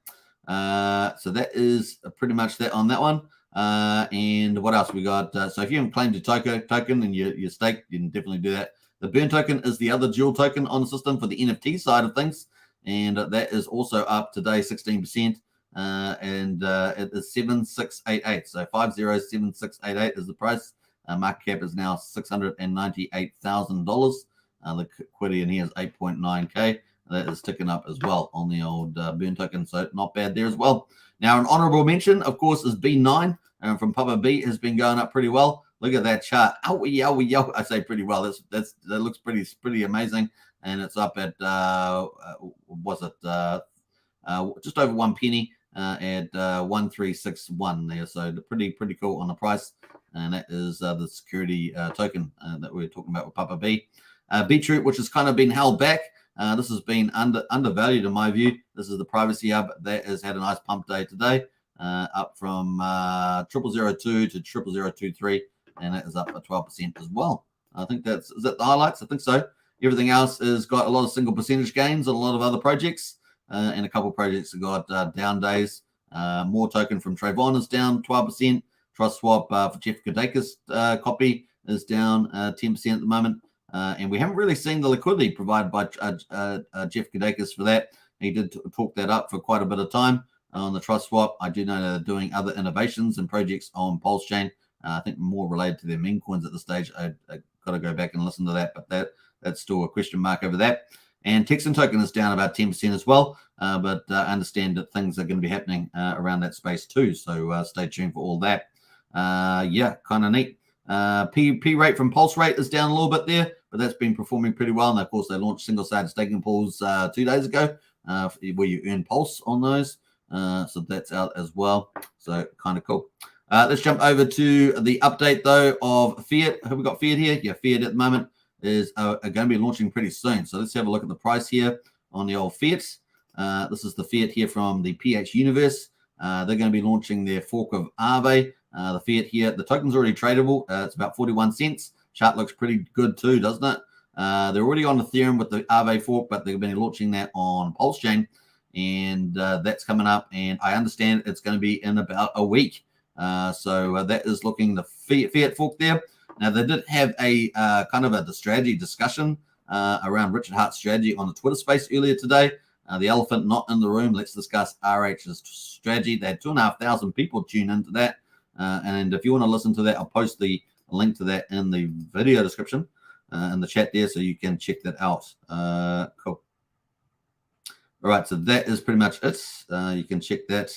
So that is pretty much that on that one. And what else we got? So if you haven't claimed your token and your stake, you can definitely do that. The Burn token is the other dual token on the system for the NFT side of things, and that is also up today 16%. And it is 7688. So 507688 is the price. Market cap is now $698,000. The liquidity in here is 8.9K. That is ticking up as well on the old Burn token, so not bad there as well. Now, an honorable mention, of course, is B9 from Papa B has been going up pretty well. Look at that chart. Owie. I say pretty well. That looks pretty amazing, and it's up at just over 1 penny at 1361 there. So pretty cool on the price. And that is the security token that we were talking about with Papa B. Beetroot, which has kind of been held back. This has been undervalued in my view. This is the privacy hub that has had a nice pump day today, up from 0002 to 0023, and that is up by 12% as well. I think is that the highlights? I think so. Everything else has got a lot of single percentage gains on a lot of other projects, and a couple of projects have got down days. More token from Trayvon is down 12%. Trust swap for Jeff Kadakis copy is down 10% at the moment. And we haven't really seen the liquidity provided by Jeff Kadakis for that. He did talk that up for quite a bit of time on the trust swap. I do know they're doing other innovations and projects on Pulsechain. I think more related to their meme coins at this stage. I got to go back and listen to that, but that's still a question mark over that. And Texan token is down about 10% as well, but I understand that things are going to be happening around that space too. So stay tuned for all that. Yeah, kind of neat. P rate from Pulse rate is down a little bit there, but that's been performing pretty well. And of course, they launched single-sided staking pools 2 days ago, where you earn Pulse on those. So that's out as well. So kind of cool. Let's jump over to the update though of Phiat. Have we got Phiat here? Yeah, Phiat at the moment is going to be launching pretty soon. So let's have a look at the price here on the old Phiat. This is the Phiat here from the PH universe. They're going to be launching their fork of Aave. The Phiat here, the token's already tradable. It's about 41 cents. Chart looks pretty good too, doesn't it? They're already on Ethereum with the Aave fork, but they've been launching that on Pulsechain, and that's coming up. And I understand it's going to be in about a week. So that is looking the Phiat fork there. Now, they did have a kind of the strategy discussion around Richard Hart's strategy on the Twitter space earlier today. The elephant not in the room. Let's discuss RH's strategy. They had 2,500 people tune into that. And if you want to listen to that, I'll post the link to that in the video description in the chat there, so you can check that out. Cool. All right, so that is pretty much it. You can check that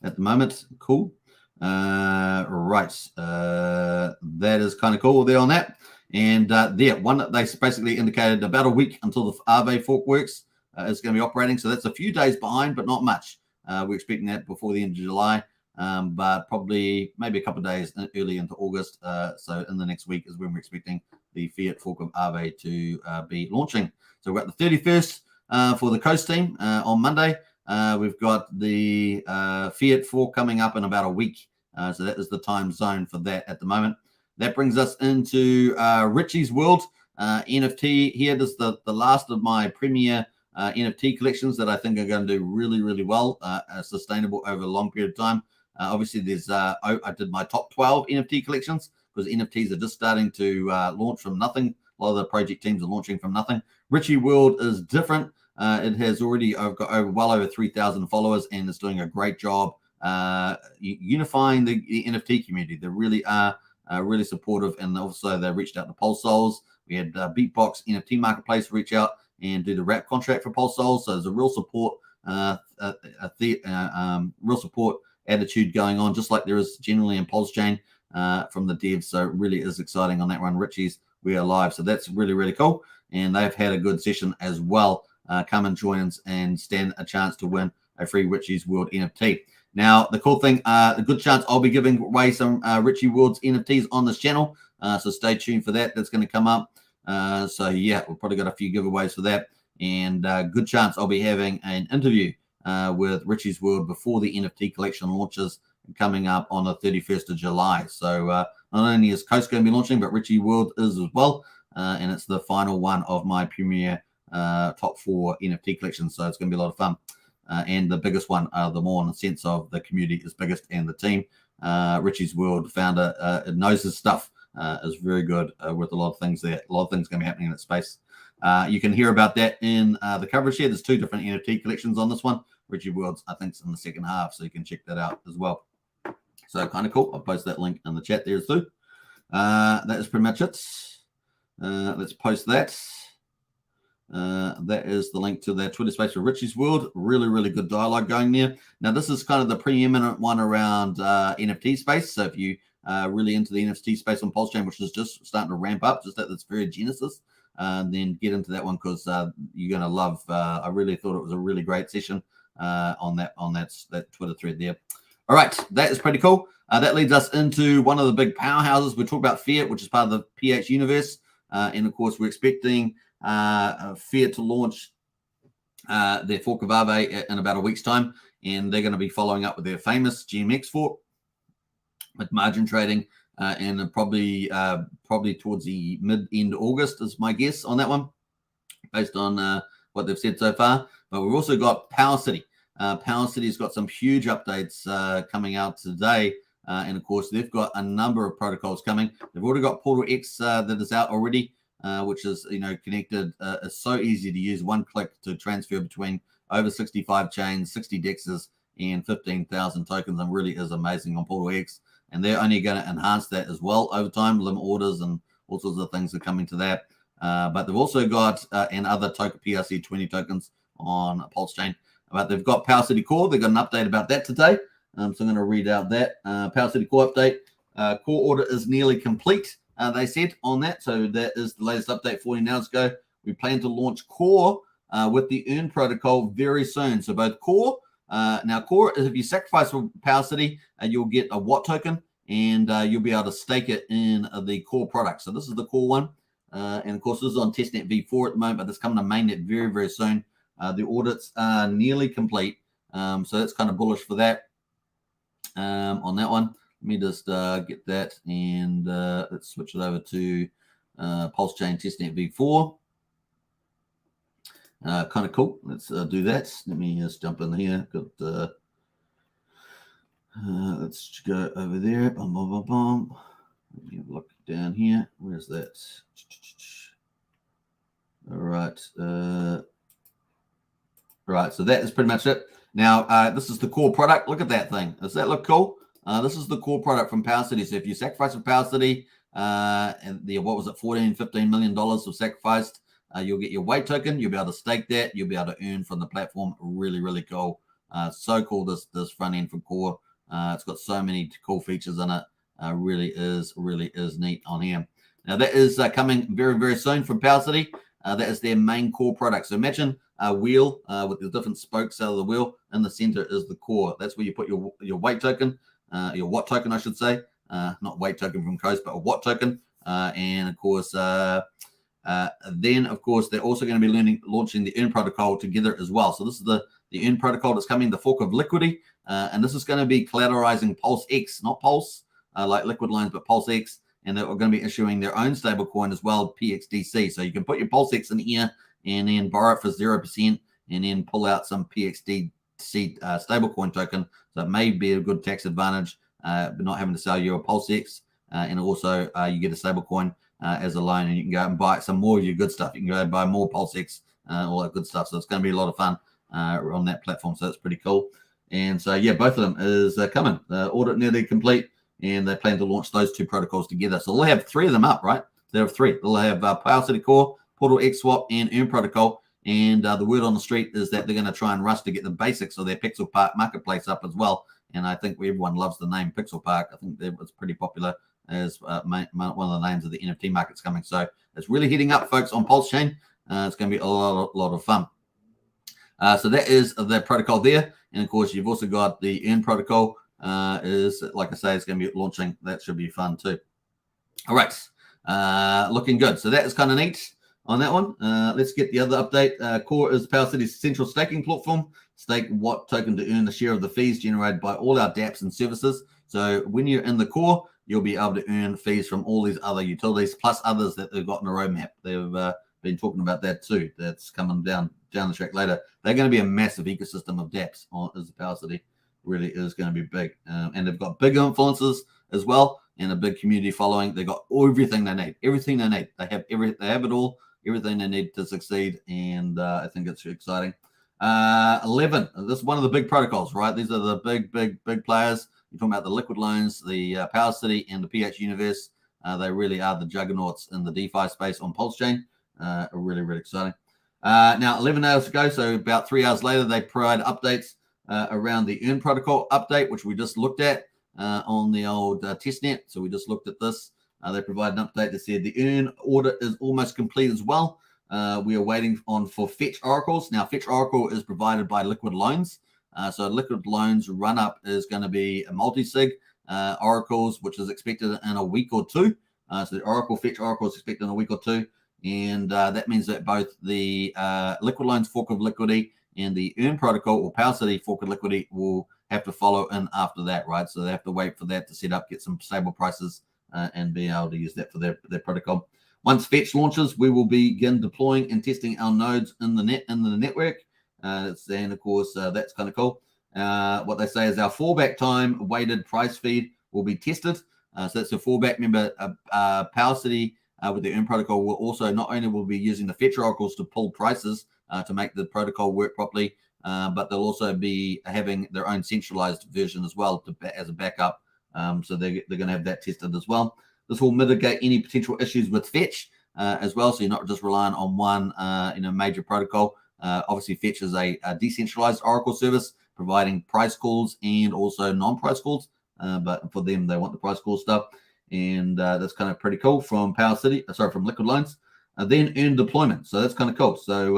at the moment. Cool. Right. That is kind of cool there on that. And there, one that they basically indicated about a week until the Aave fork works is going to be operating. So that's a few days behind, but not much. We're expecting that before the end of July. But probably maybe a couple of days early into August. So in the next week is when we're expecting the Phiat fork of Aave to be launching. So we've got the 31st for the Coast team on Monday. We've got the Phiat fork coming up in about a week. So that is the time zone for that at the moment. That brings us into Richeez World NFT. Here, this is the last of my premier NFT collections that I think are going to do really, really well, sustainable over a long period of time. Obviously, there's I did my top 12 NFT collections because NFTs are just starting to launch from nothing. A lot of the project teams are launching from nothing. Richeez World is different. It has already got well over 3,000 followers and is doing a great job unifying the NFT community. They really are really supportive, and also they reached out to Pulse Souls. We had Beatbox NFT Marketplace reach out and do the wrap contract for Pulse Souls. So there's a real support, real support attitude going on, just like there is generally in Pulsechain from the devs. So it really is exciting on that one. Richeez, we are live. So that's really, really cool. And they've had a good session as well. Come and join us and stand a chance to win a free Richeez World NFT. Now, the cool thing, a good chance I'll be giving away some Richeez World's NFTs on this channel. So stay tuned for that. That's going to come up. So yeah, we've probably got a few giveaways for that. And good chance I'll be having an interview with Richeez World before the NFT collection launches coming up on the 31st of July. So not only is Coast going to be launching, but Richeez World is as well. And it's the final one of my premier top 4 NFT collections. So it's going to be a lot of fun. And the biggest one, the more in the sense of the community is biggest and the team. Richeez World founder knows his stuff, is very good with a lot of things there. A lot of things going to be happening in that space. You can hear about that in the coverage here. There's 2 different NFT collections on this one. Richeez World's, I think, is in the second half, so you can check that out as well. So kind of cool. I'll post that link in the chat there too. That is pretty much it. Let's post that. That is the link to their Twitter space for Richeez World. Really, really good dialogue going there. Now, this is kind of the preeminent one around NFT space. So if you really into the NFT space on Pulsechain, which is just starting to ramp up, just at its very genesis, then get into that one because you're going to love. I really thought it was a really great session on that Twitter thread there. All right, that is pretty cool. That leads us into one of the big powerhouses. We talk about Phiat, which is part of the PH universe. And of course, we're expecting Phiat to launch their fork of Aave in about a week's time. And they're going to be following up with their famous GMX fork with margin trading. And probably towards the mid-end August is my guess on that one, based on what they've said so far. But we've also got Power City. Power City's got some huge updates coming out today. And of course, they've got a number of protocols coming. They've already got Portal X that is out already, which is connected. It's so easy to use. One click to transfer between over 65 chains, 60 dexes, and 15,000 tokens, and really is amazing on Portal X. And they're only going to enhance that as well over time. Limit orders and all sorts of things are coming to that. But they've also got and other token PRC20 tokens on Pulsechain. But they've got Power City Core. They've got an update about that today. So I'm going to read out that Power City Core update. Core order is nearly complete, they said on that. So that is the latest update 40 hours ago. We plan to launch Core with the Earn protocol very soon. So both Core, now Core is if you sacrifice for Power City, you'll get a Watt token and you'll be able to stake it in the Core product. So this is the Core one. And of course, this is on testnet v4 at the moment, but it's coming to mainnet very, very soon. The audits are nearly complete. So that's kind of bullish for that. On that one, let me just get that and let's switch it over to Pulsechain testnet v4. Kind of cool. Let's do that. Let me just jump in here. Got let's go over there. Bum, bum, bum, bum. Let me look down here. Where's that? All right. Right. So that is pretty much it. Now, this is the core product. Look at that thing. Does that look cool? This is the core product from Power City. So if you sacrifice for Power City, and what was it, $15 million of sacrificed, you'll get your weight token. You'll be able to stake that. You'll be able to earn from the platform. Really, really cool. So cool, this front end for core. It's got so many cool features in it. Really is neat on here. Now, that is coming very, very soon from Power City. That is their main core product. So imagine a wheel with the different spokes out of the wheel. In the center is the core. That's where you put your weight token, your Watt token, I should say. Not weight token from Coast, but a Watt token. And of course, then of course, they're also going to be launching the Earn protocol together as well. So this is the Earn protocol that's coming, the fork of Liquidity. And this is going to be collateralizing Pulse X, not Pulse like Liquid Loans, but Pulse X. And they're going to be issuing their own stablecoin as well, PXDC. So you can put your Pulse X in here and then borrow it for 0% and then pull out some PXDC stablecoin token. So it may be a good tax advantage, but not having to sell your Pulse X. And also you get a stablecoin as a loan, and you can go and buy some more of your good stuff. You can go and buy more Pulse X, all that good stuff. So it's going to be a lot of fun on that platform. So it's pretty cool. And so, yeah, both of them is coming. Audit nearly complete. And they plan to launch those two protocols together. So they'll have three of them up, right? They have three. They'll have Power City Core, Portal X Swap, and Earn protocol. And the word on the street is that they're going to try and rush to get the basics of their Pixel Park marketplace up as well. And I think everyone loves the name Pixel Park. I think it's pretty popular as one of the names of the NFT markets coming. So it's really heating up, folks, on Pulsechain. It's going to be a lot of fun. So that is the protocol there. And, of course, you've also got the Earn protocol. Is like I say, it's going to be launching. That should be fun too. All right, looking good. So that is kind of neat on that one. Let's get the other update. Core is Power City's central staking platform. Stake Watt token to earn a share of the fees generated by all our dApps and services. So when you're in the core, you'll be able to earn fees from all these other utilities plus others that they've got in the roadmap. They've been talking about that too. That's coming down the track later. They're going to be a massive ecosystem of dApps as the Power City. Really is going to be big, and they've got big influencers as well and a big community following. They got everything they need. They have it all, everything they need to succeed, and I think it's exciting. 11, this is one of the big protocols, right? These are the big players. You're talking about the Liquid Loans, the Power City, and the PH universe. They really are the juggernauts in the DeFi space on Pulsechain. Really exciting. Now 11 hours ago, so about 3 hours later, they provide updates around the Earn protocol update, which we just looked at on the old testnet. So we just looked at this. They provided an update that said the Earn audit is almost complete as well. We are waiting for Fetch oracles. Now, Fetch oracle is provided by Liquid Loans. So liquid loans run up is going to be a multi-sig. Oracles, which is expected in a week or two. So the Oracle Fetch Oracle is expected in a week or two. And that means that both the liquid loans fork of liquidity and the Earn protocol or Power City fork of liquidity will have to follow in after that, right? So they have to wait for that to set up, get some stable prices, and be able to use that for their protocol. Once Fetch launches, we will begin deploying and testing our nodes in the network. And of course, that's kind of cool. What they say is our fallback time weighted price feed will be tested. So that's a fallback. Remember, Power City with the Earn protocol will also not only will be using the Fetch oracles to pull prices to make the protocol work properly, but they'll also be having their own centralized version as well as a backup. So they're going to have that tested as well. This will mitigate any potential issues with Fetch as well. So you're not just relying on one major protocol. Obviously, Fetch is a decentralized Oracle service providing price calls and also non-price calls. But for them, they want the price call stuff. And that's kind of pretty cool from from Liquid Loans. Then Earn deployment. So that's kind of cool. So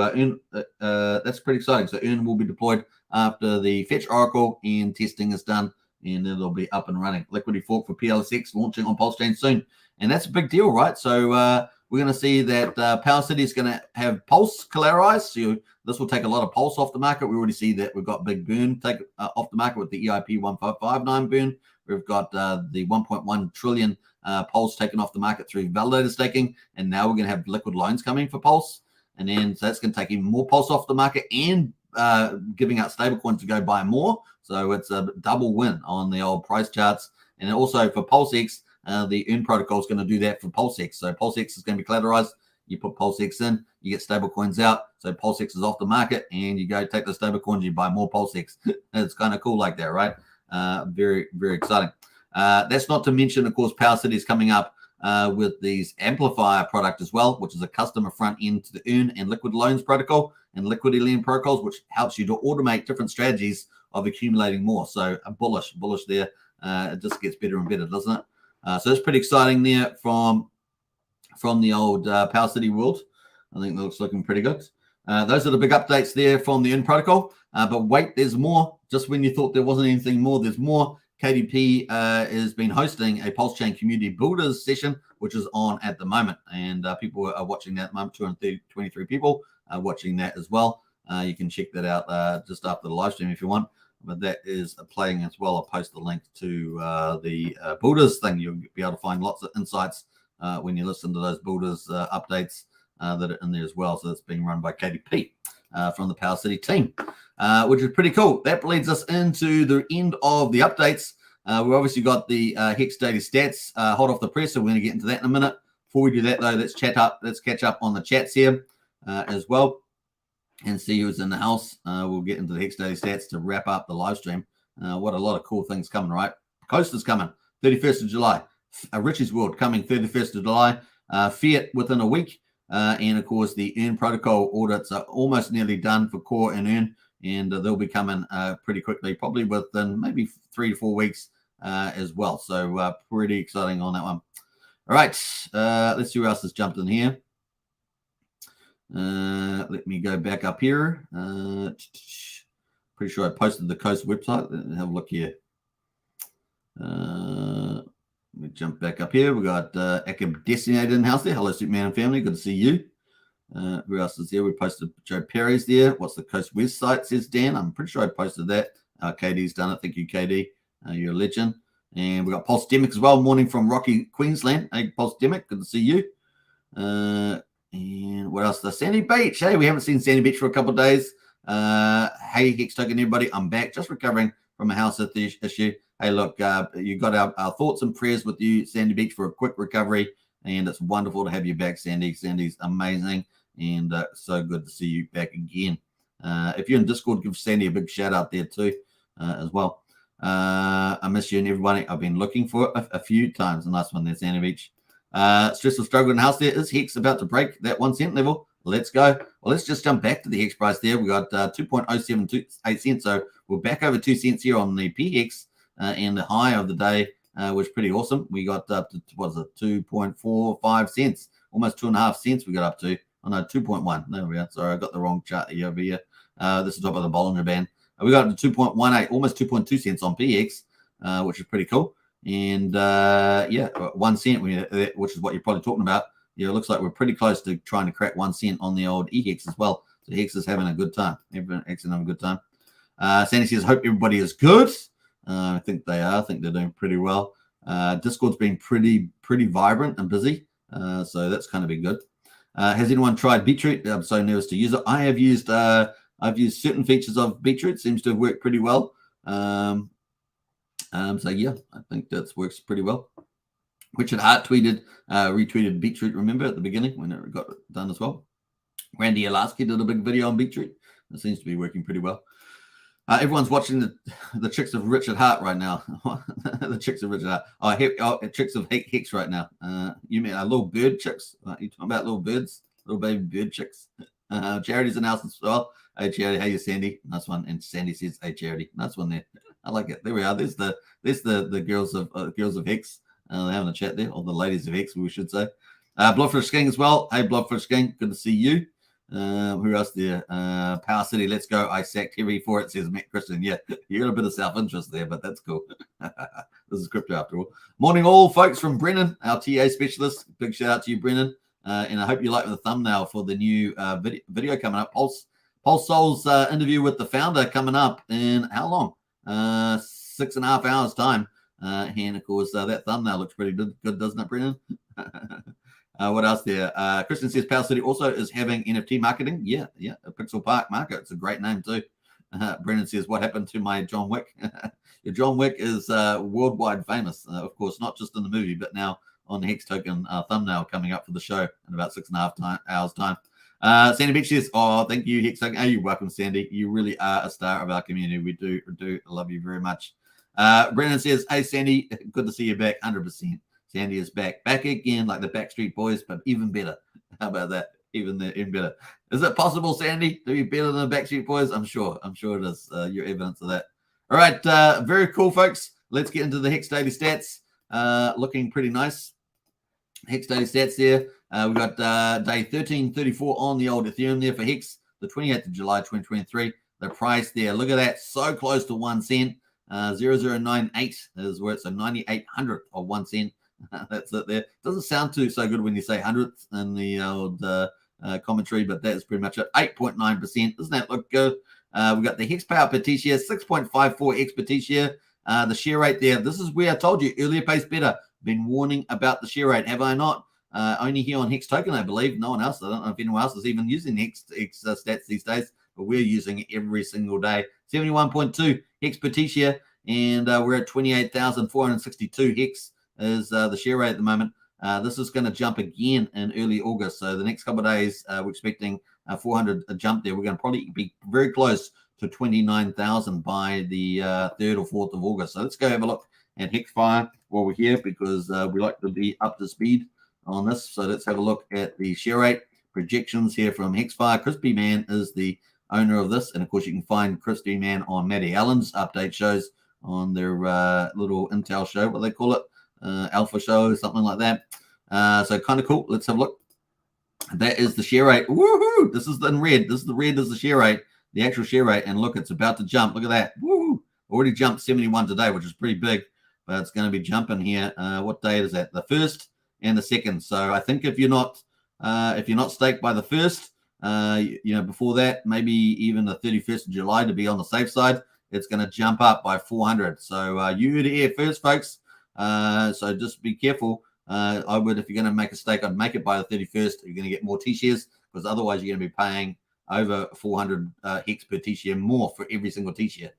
that's pretty exciting. So Earn will be deployed after the Fetch Oracle and testing is done. And it'll be up and running. Liquidity fork for PLSX launching on Pulsechain soon. And that's a big deal, right? So we're going to see that Power City is going to have Pulse collateralized. So this will take a lot of Pulse off the market. We already see that we've got big burn take off the market with the EIP 1559 burn. We've got the 1.1 trillion Pulse taken off the market through validator staking. And now we're going to have liquid loans coming for Pulse. And then so that's going to take even more Pulse off the market and giving out stablecoins to go buy more. So it's a double win on the old price charts. And also for PulseX, the Earn protocol is going to do that for PulseX. So PulseX is going to be collateralized. You put PulseX in, you get stable coins out. So PulseX is off the market and you go take the stable coins, you buy more PulseX. It's kind of cool like that, right? Very, very exciting. That's not to mention, of course, Power City is coming up with these Amplifier product as well, which is a customer front end to the Earn and Liquid Loans protocol and liquidity lend protocols, which helps you to automate different strategies of accumulating more. So bullish there. It just gets better and better, doesn't it? So it's pretty exciting there from the old Power City world. I think that looks looking pretty good. Those are the big updates there from the Earn protocol. But wait, there's more. Just when you thought there wasn't anything more, there's more. KDP has been hosting a Pulsechain Community Builders session, which is on at the moment. And people are watching that at the moment. 223 people are watching that as well. You can check that out just after the live stream if you want. But that is playing as well. I'll post the link to the Builders thing. You'll be able to find lots of insights when you listen to those Builders updates that are in there as well. So it's being run by KDP from the Power City team, which is pretty cool. That leads us into the end of the updates. We've obviously got the Hex daily stats hot off the press, so we're going to get into that in a minute. Before we do that, though, let's catch up on the chats here as well. And see who's in the house. We'll get into the Hex daily stats to wrap up the live stream. What a lot of cool things coming, right? Coaster's coming, 31st of July. Richeez World coming 31st of July. Phiat within a week. And, of course, the Earn protocol audits are almost nearly done for Core and Earn. And they'll be coming pretty quickly, probably within maybe 3 to 4 weeks as well. So pretty exciting on that one. All right. Let's see who else has jumped in here. Let me go back up here. Pretty sure I posted the Coast website. Let me have a look here. Let me jump back up here. We got Akib Destinated in house there. Hello, Superman and family. Good to see you. Who else is there? We posted Joe Perry's there. What's the Coast website? Says Dan. I'm pretty sure I posted that. KD's done it. Thank you, KD. You're a legend. And we got Pulse Demic as well. Morning from Rocky, Queensland. Hey, Pulse Demic. Good to see you. And what else? The Sandy Beach. Hey, we haven't seen Sandy Beach for a couple of days. Hey, Hex Token, everybody. I'm back, just recovering from a house issue. Hey, look, you got our thoughts and prayers with you, Sandy Beach, for a quick recovery. And it's wonderful to have you back, Sandy. Sandy's amazing. And so good to see you back again. If you're in Discord, give Sandy a big shout out there too, as well. I miss you and everybody. I've been looking for a few times. A nice one there, Sandy Beach. Stressful struggle in the house there. Is Hex about to break that 1 cent level? Let's go. Well, let's just jump back to the Hex price there. We got 2.078 cents. So we're back over 2 cents here on the PX, and the high of the day was pretty awesome. We got up to, what is it, 2.45 cents, almost 2.5 cents we got up to. Oh, no, 2.1. There we are. Sorry, I got the wrong chart here over here. This is top of the Bollinger Band. We got to 2.18, almost 2.2 cents on PX, which is pretty cool. And yeah, 1 cent, which is what you're probably talking about. Yeah, it looks like we're pretty close to trying to crack 1 cent on the old EHEX as well. So Hex is having a good time. Everyone having a good time. Sandy says, hope everybody is good. I think they are. I think they're doing pretty well. Discord's been pretty vibrant and busy. So that's kind of been good. Has anyone tried Beetroot? I'm so nervous to use it. I have used I've used certain features of Beetroot. Seems to have worked pretty well. So yeah, I think that works pretty well. Richard Hart retweeted Beetroot, remember, at the beginning when it got done as well. Randy Alaski did a big video on Beetroot. It seems to be working pretty well. Everyone's watching the chicks of Richard Hart right now. The chicks of Richard Hart. Chicks of Hex right now. You mean little bird chicks? You talking about little birds? Little baby bird chicks? Charity's announced as well. Hey, Charity. Hey, Sandy. Nice one. And Sandy says, hey, Charity. Nice one there. I like it. There we are. There's the girls of Hex. They're having a chat there. Or the ladies of Hex, we should say. Bloodfish King as well. Hey, Bloodfish King. Good to see you. Who else there? Power City, let's go. I sacked heavy for it, says Matt Christian. Yeah, you got a bit of self-interest there, but that's cool. This is crypto after all. Morning all, folks, from Brennan, our TA specialist. Big shout out to you, Brennan. And I hope you like the thumbnail for the new video coming up. Pulse Soul's interview with the founder coming up in how long? 6.5 hours time. And of course, that thumbnail looks pretty good, doesn't it, Brennan? What else there? Christian says Power City also is having NFT marketing. Yeah, a Pixel Park market. It's a great name too. Brennan says, what happened to my John Wick? Your John Wick is worldwide famous, of course, not just in the movie, but now on the Hex Token thumbnail coming up for the show in about 6.5 hours time. Sandy Beach says, oh, thank you, Hex Token. Oh, you're welcome, Sandy. You really are a star of our community. We do love you very much. Brennan says, hey, Sandy, good to see you back, 100%. Sandy is back again, like the Backstreet Boys, but even better. How about that? Even better. Is it possible, Sandy, to be better than the Backstreet Boys? I'm sure it is. Your evidence of that. All right, very cool, folks. Let's get into the Hex Daily Stats. Looking pretty nice. Hex Daily Stats there. We've got day 1334 on the old Ethereum there for Hex, the 28th of July, 2023. The price there, look at that, so close to 1 cent. 0098 is where it's a 9800th of 1 cent. That's it there. Doesn't sound so good when you say hundredths in the old commentary, but that is pretty much it. 8.9%. Doesn't that look good? We've got the Hex Power per T-share, 6.54 X per T-share. The share rate there. This is where I told you earlier pays better. Been warning about the share rate, have I not? Only here on Hex Token, I believe. No one else. I don't know if anyone else is even using Hex stats these days, but we're using it every single day. 71.2 Hex per T-share, and we're at 28,462 Hex. Is the share rate at the moment. This is going to jump again in early August. So the next couple of days, we're expecting 400 a jump there. We're going to probably be very close to 29,000 by the 3rd or 4th of August. So let's go have a look at Hexfire while we're here, because we like to be up to speed on this. So let's have a look at the share rate projections here from Hexfire. Crispy Man is the owner of this. And of course, you can find Crispy Man on Matty Allen's update shows on their little Intel show, what they call it. Alpha show, something like that. So kind of cool. Let's have a look. That is the share rate. Woohoo! This is in red. This is the red is the share rate, the actual share rate. And look, it's about to jump. Look at that. Woohoo! Already jumped 71 today, which is pretty big, but it's going to be jumping here. What day is that? The 1st and the 2nd. So I think if you're not staked by the 1st, before that, maybe even the 31st of July to be on the safe side, it's going to jump up by 400. So you heard it here first, folks. So just be careful. I would, if you're going to make a stake, I'd make it by the 31st. You're going to get more T-shares, because otherwise you're going to be paying over 400 Hex per T-share more for every single T-share.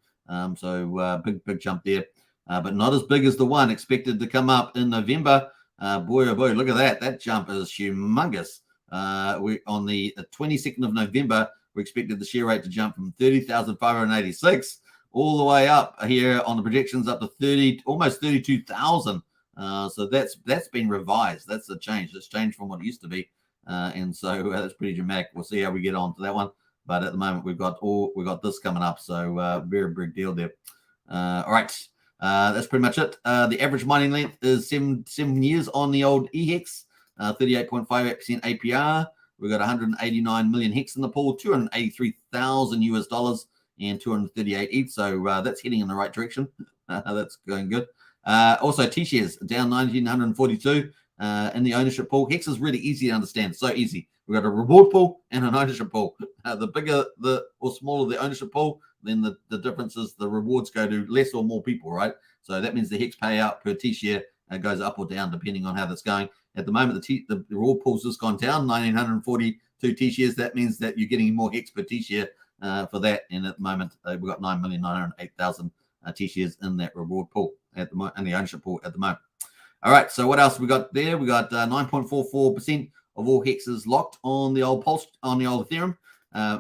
So big jump there, but not as big as the one expected to come up in November. Boy, oh boy, look at that. That jump is humongous. We on the 22nd of November, we expected the share rate to jump from 30,586 all the way up here on the projections up to almost 32,000. So that's been revised. That's a change. It's changed from what it used to be. And so that's pretty dramatic. We'll see how we get on to that one. But at the moment, we've got this coming up. So very big deal there. All right. That's pretty much it. The average mining length is 7 years on the old EHEX, 38.58% APR. We've got 189 million Hex in the pool, $283,000 US. and 238 ETH. So that's heading in the right direction. That's going good. Also, T-shares down 1,942 in the ownership pool. Hex is really easy to understand. So easy. We've got a reward pool and an ownership pool. The bigger or smaller the ownership pool, then the difference is the rewards go to less or more people, right? So that means the Hex payout per T-share goes up or down depending on how that's going. At the moment, the reward pool's just gone down, 1,942 T-shares. That means that you're getting more Hex per T-share for that. And at the moment, we've got 9,908,000 T-shares in that reward pool at the moment, in the ownership pool at the moment. All right, so what else we got there? We got 9.44% of all hexes locked on the old Ethereum.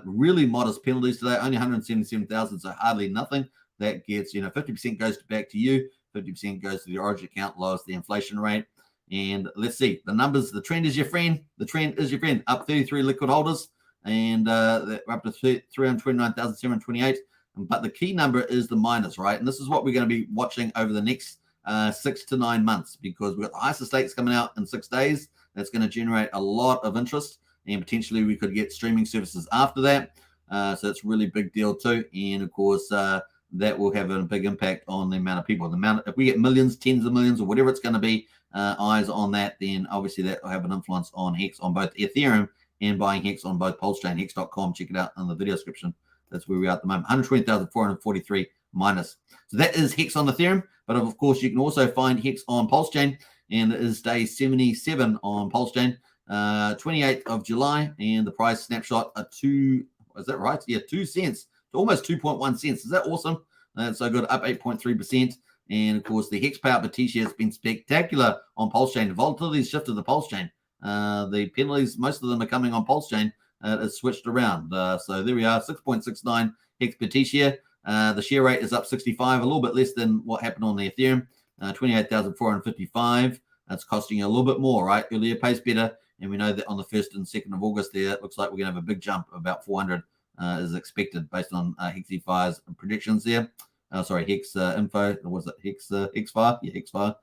Really modest penalties today, only 177,000, so hardly nothing. That gets 50% goes back to you, 50% goes to the Origin account, lowers the inflation rate. And let's see the numbers. The trend is your friend. The trend is your friend. Up 33 liquid holders, and up to 329,728. But the key number is the miners, right? And this is what we're going to be watching over the next 6 to 9 months, because we've got the ISA stakes coming out in 6 days. That's going to generate a lot of interest, and potentially we could get streaming services after that. So it's a really big deal too. And of course, that will have a big impact on the amount of people. If we get millions, tens of millions, or whatever it's going to be, eyes on that, then obviously that will have an influence on Hex on both Ethereum and buying Hex on both Pulsechain, Hex.com. Check it out in the video description. That's where we are at the moment. 120,443 minus. So that is Hex on Ethereum. But of course, you can also find Hex on Pulsechain, and it is day 77 on Pulsechain, 28th of July, and the price snapshot are 2. Is that right? Yeah, 2 cents. Almost 2.1 cents. Is that awesome? That's so good, up 8.3%. And of course, the Hex payout per T-share has been spectacular on Pulsechain. The volatility has shifted to Pulsechain. The penalties, most of them are coming on Pulsechain. It's switched around. So there we are, 6.69 Hex per T-share. The share rate is up 65, a little bit less than what happened on the Ethereum, 28,455. That's costing you a little bit more, right? Earlier pays better. And we know that on the 1st and 2nd of August there, it looks like we're going to have a big jump, about 400 is expected based on Hexifire's predictions there. Hex info. Was it Hexfire? Yeah, Hexfire.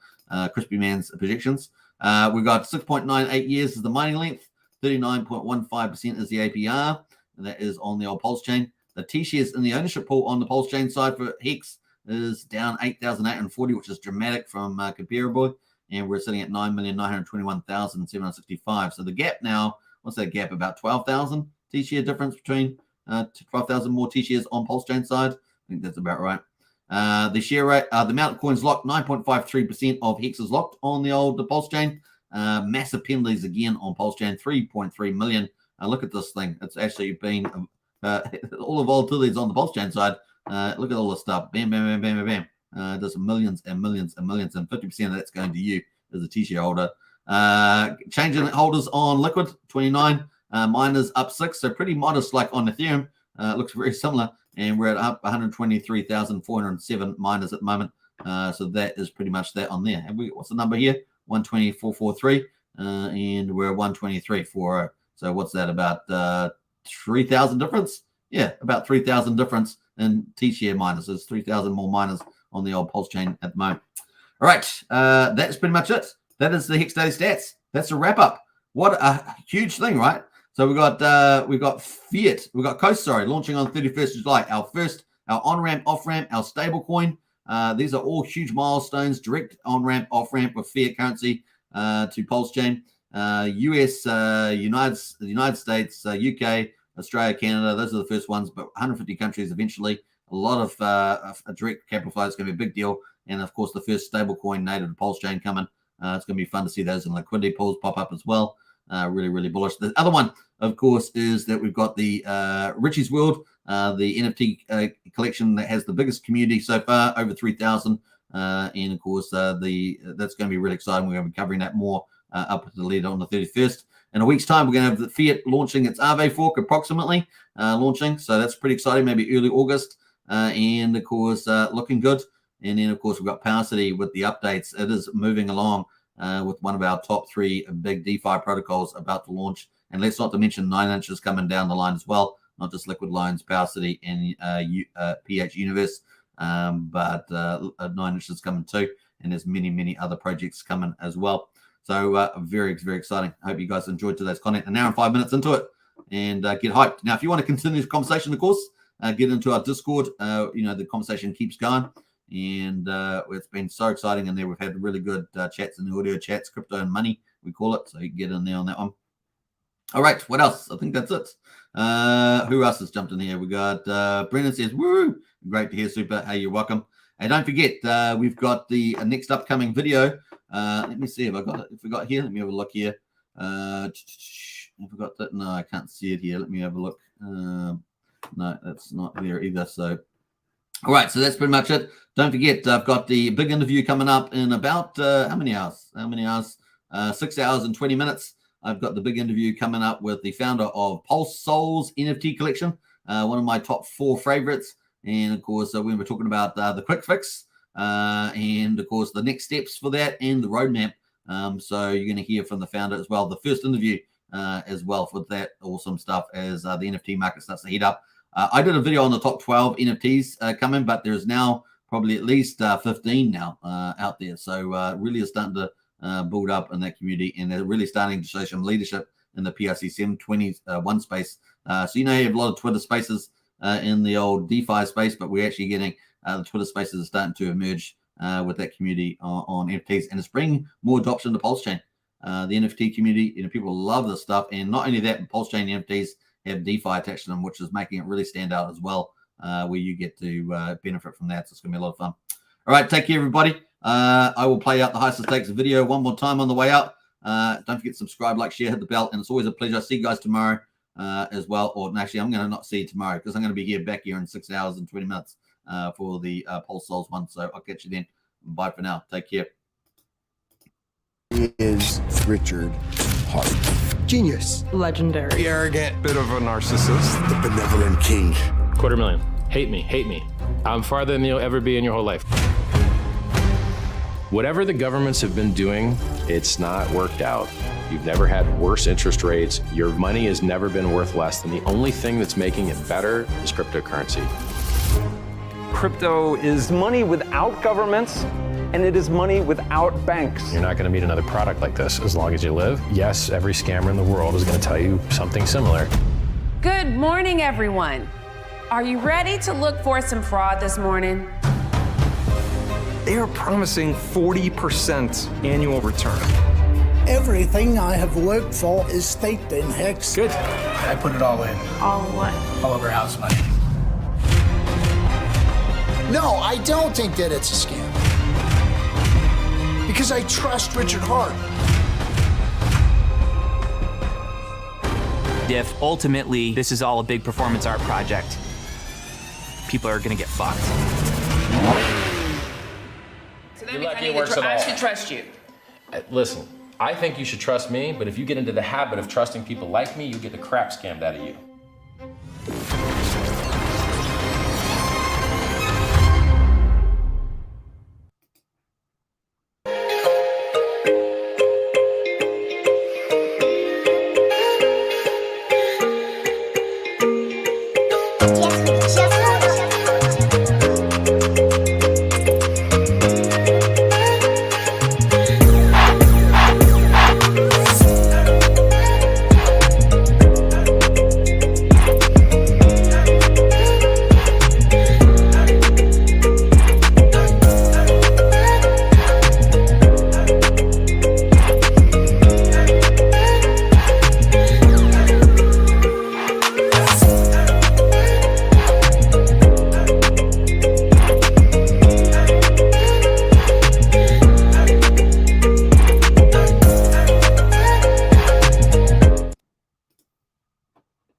Crispy Man's predictions. We've got 6.98 years is the mining length. 39.15% is the APR. And that is on the old Pulsechain. The T-shares in the ownership pool on the Pulsechain side for Hex is down 8,840, which is dramatic from comparable. And we're sitting at 9,921,765. So the gap now, what's that gap? About 12,000 T-share difference between 12,000 more T-shares on Pulsechain side. I think that's about right. The share rate, the amount of coins locked, 9.53% of Hex is locked on the old Pulsechain. Massive penalties again on Pulsechain, 3.3 million. Look at this thing. It's actually been all the volatility is on the Pulsechain side. Look at all this stuff. Bam, bam, bam, bam, bam, bam. There's millions and millions and millions, and 50% of that's going to you as a T-share holder. Changing holders on Liquid, 29. Miners up 6, so pretty modest like on Ethereum. Looks very similar, and we're at up 123,407 miners at the moment. So that is pretty much that on there. And what's the number here? 124,443, and we're 123,40. So what's that, about 3,000 difference? Yeah, about 3,000 difference in T-share miners. There's 3,000 more miners on the old Pulsechain at the moment. All right, that's pretty much it. That is the Hex Daily Stats. That's a wrap up. What a huge thing, right? So we've got Phiat, we've got Coast, launching on 31st of July. Our on-ramp, off-ramp, our stable coin. These are all huge milestones, direct on-ramp, off-ramp with fiat currency to Pulsechain. US, the United States, UK, Australia, Canada, those are the first ones, but 150 countries eventually. A lot of direct capital flow is going to be a big deal. And of course, the first stable coin native to Pulsechain coming. It's going to be fun to see those in liquidity pools pop up as well. Really, really bullish. The other one, of course, is that we've got the Richeez World, the NFT collection that has the biggest community so far, over 3,000. And of course, that's going to be really exciting. We're going to be covering that more up at the lead on the 31st. In a week's time, we're going to have the Phiat launching its Aave fork approximately launching. So that's pretty exciting, maybe early August. And of course, looking good. And then, of course, we've got Parsley with the updates. It is moving along with one of our top 3 big DeFi protocols about to launch. And let's not to mention 9 inches coming down the line as well, not just Liquid Loans, Power City, and PH Universe, but 9 inches coming too. And there's many, many other projects coming as well. So very, very exciting. I hope you guys enjoyed today's content. An hour and 5 minutes into it, and get hyped. Now, if you want to continue this conversation, of course, get into our Discord. The conversation keeps going, and it's been so exciting in there. We've had really good chats in the audio chats, crypto and money, we call it. So you can get in there on that one. All right, what else? I think that's it. Who else has jumped in here? We got Brennan says, woo! Great to hear, super. Hey, you're welcome. And don't forget, we've got the next upcoming video. Let me see if I got it. If we got here, let me have a look here. Have I got that? No, I can't see it here. Let me have a look. No, that's not there either. So, all right, so that's pretty much it. Don't forget, I've got the big interview coming up in about how many hours? 6 hours and 20 minutes. I've got the big interview coming up with the founder of Pulse Souls NFT collection, one of my top 4 favorites. And of course, when we're talking about the quick fix, and of course, the next steps for that and the roadmap. So you're going to hear from the founder as well. The first interview as well for that awesome stuff as the NFT market starts to heat up. I did a video on the top 12 NFTs coming, but there's now probably at least 15 now out there. So really is starting to build up in that community, and they're really starting to show some leadership in the PRC 721 space. So you have a lot of Twitter spaces in the old DeFi space, but we're actually getting the Twitter spaces are starting to emerge with that community on NFTs, and it's bringing more adoption to Pulsechain. The NFT community, people love this stuff, and not only that, Pulsechain NFTs have DeFi attached to them, which is making it really stand out as well, where you get to benefit from that. So it's going to be a lot of fun. All right, take care, everybody. I will play out the High Stakes video one more time on the way out. Don't forget to subscribe, like, share, hit the bell, and it's always a pleasure. See you guys tomorrow as well. Or actually, I'm going to not see you tomorrow because I'm going to be here back here in 6 hours and 20 minutes for the Pulse Souls one. So I'll catch you then. Bye for now. Take care. Is Richard Hart. Genius. Legendary. Arrogant, bit of a narcissist. The benevolent king. 250,000. Hate me. I'm farther than you'll ever be in your whole life. Whatever the governments have been doing, it's not worked out. You've never had worse interest rates. Your money has never been worth less. And the only thing that's making it better is cryptocurrency. Crypto is money without governments, and it is money without banks. You're not going to meet another product like this as long as you live. Yes, every scammer in the world is going to tell you something similar. Good morning, everyone. Are you ready to look for some fraud this morning? They are promising 40% annual return. Everything I have worked for is staked in Hex. Good. I put it all in. All what? All over house money. No, I don't think that it's a scam. Because I trust Richard Hart. Diff, ultimately, this is all a big performance art project. People are gonna get fucked. So that means I should trust you. Listen, I think you should trust me, but if you get into the habit of trusting people like me, you get the crap scammed out of you.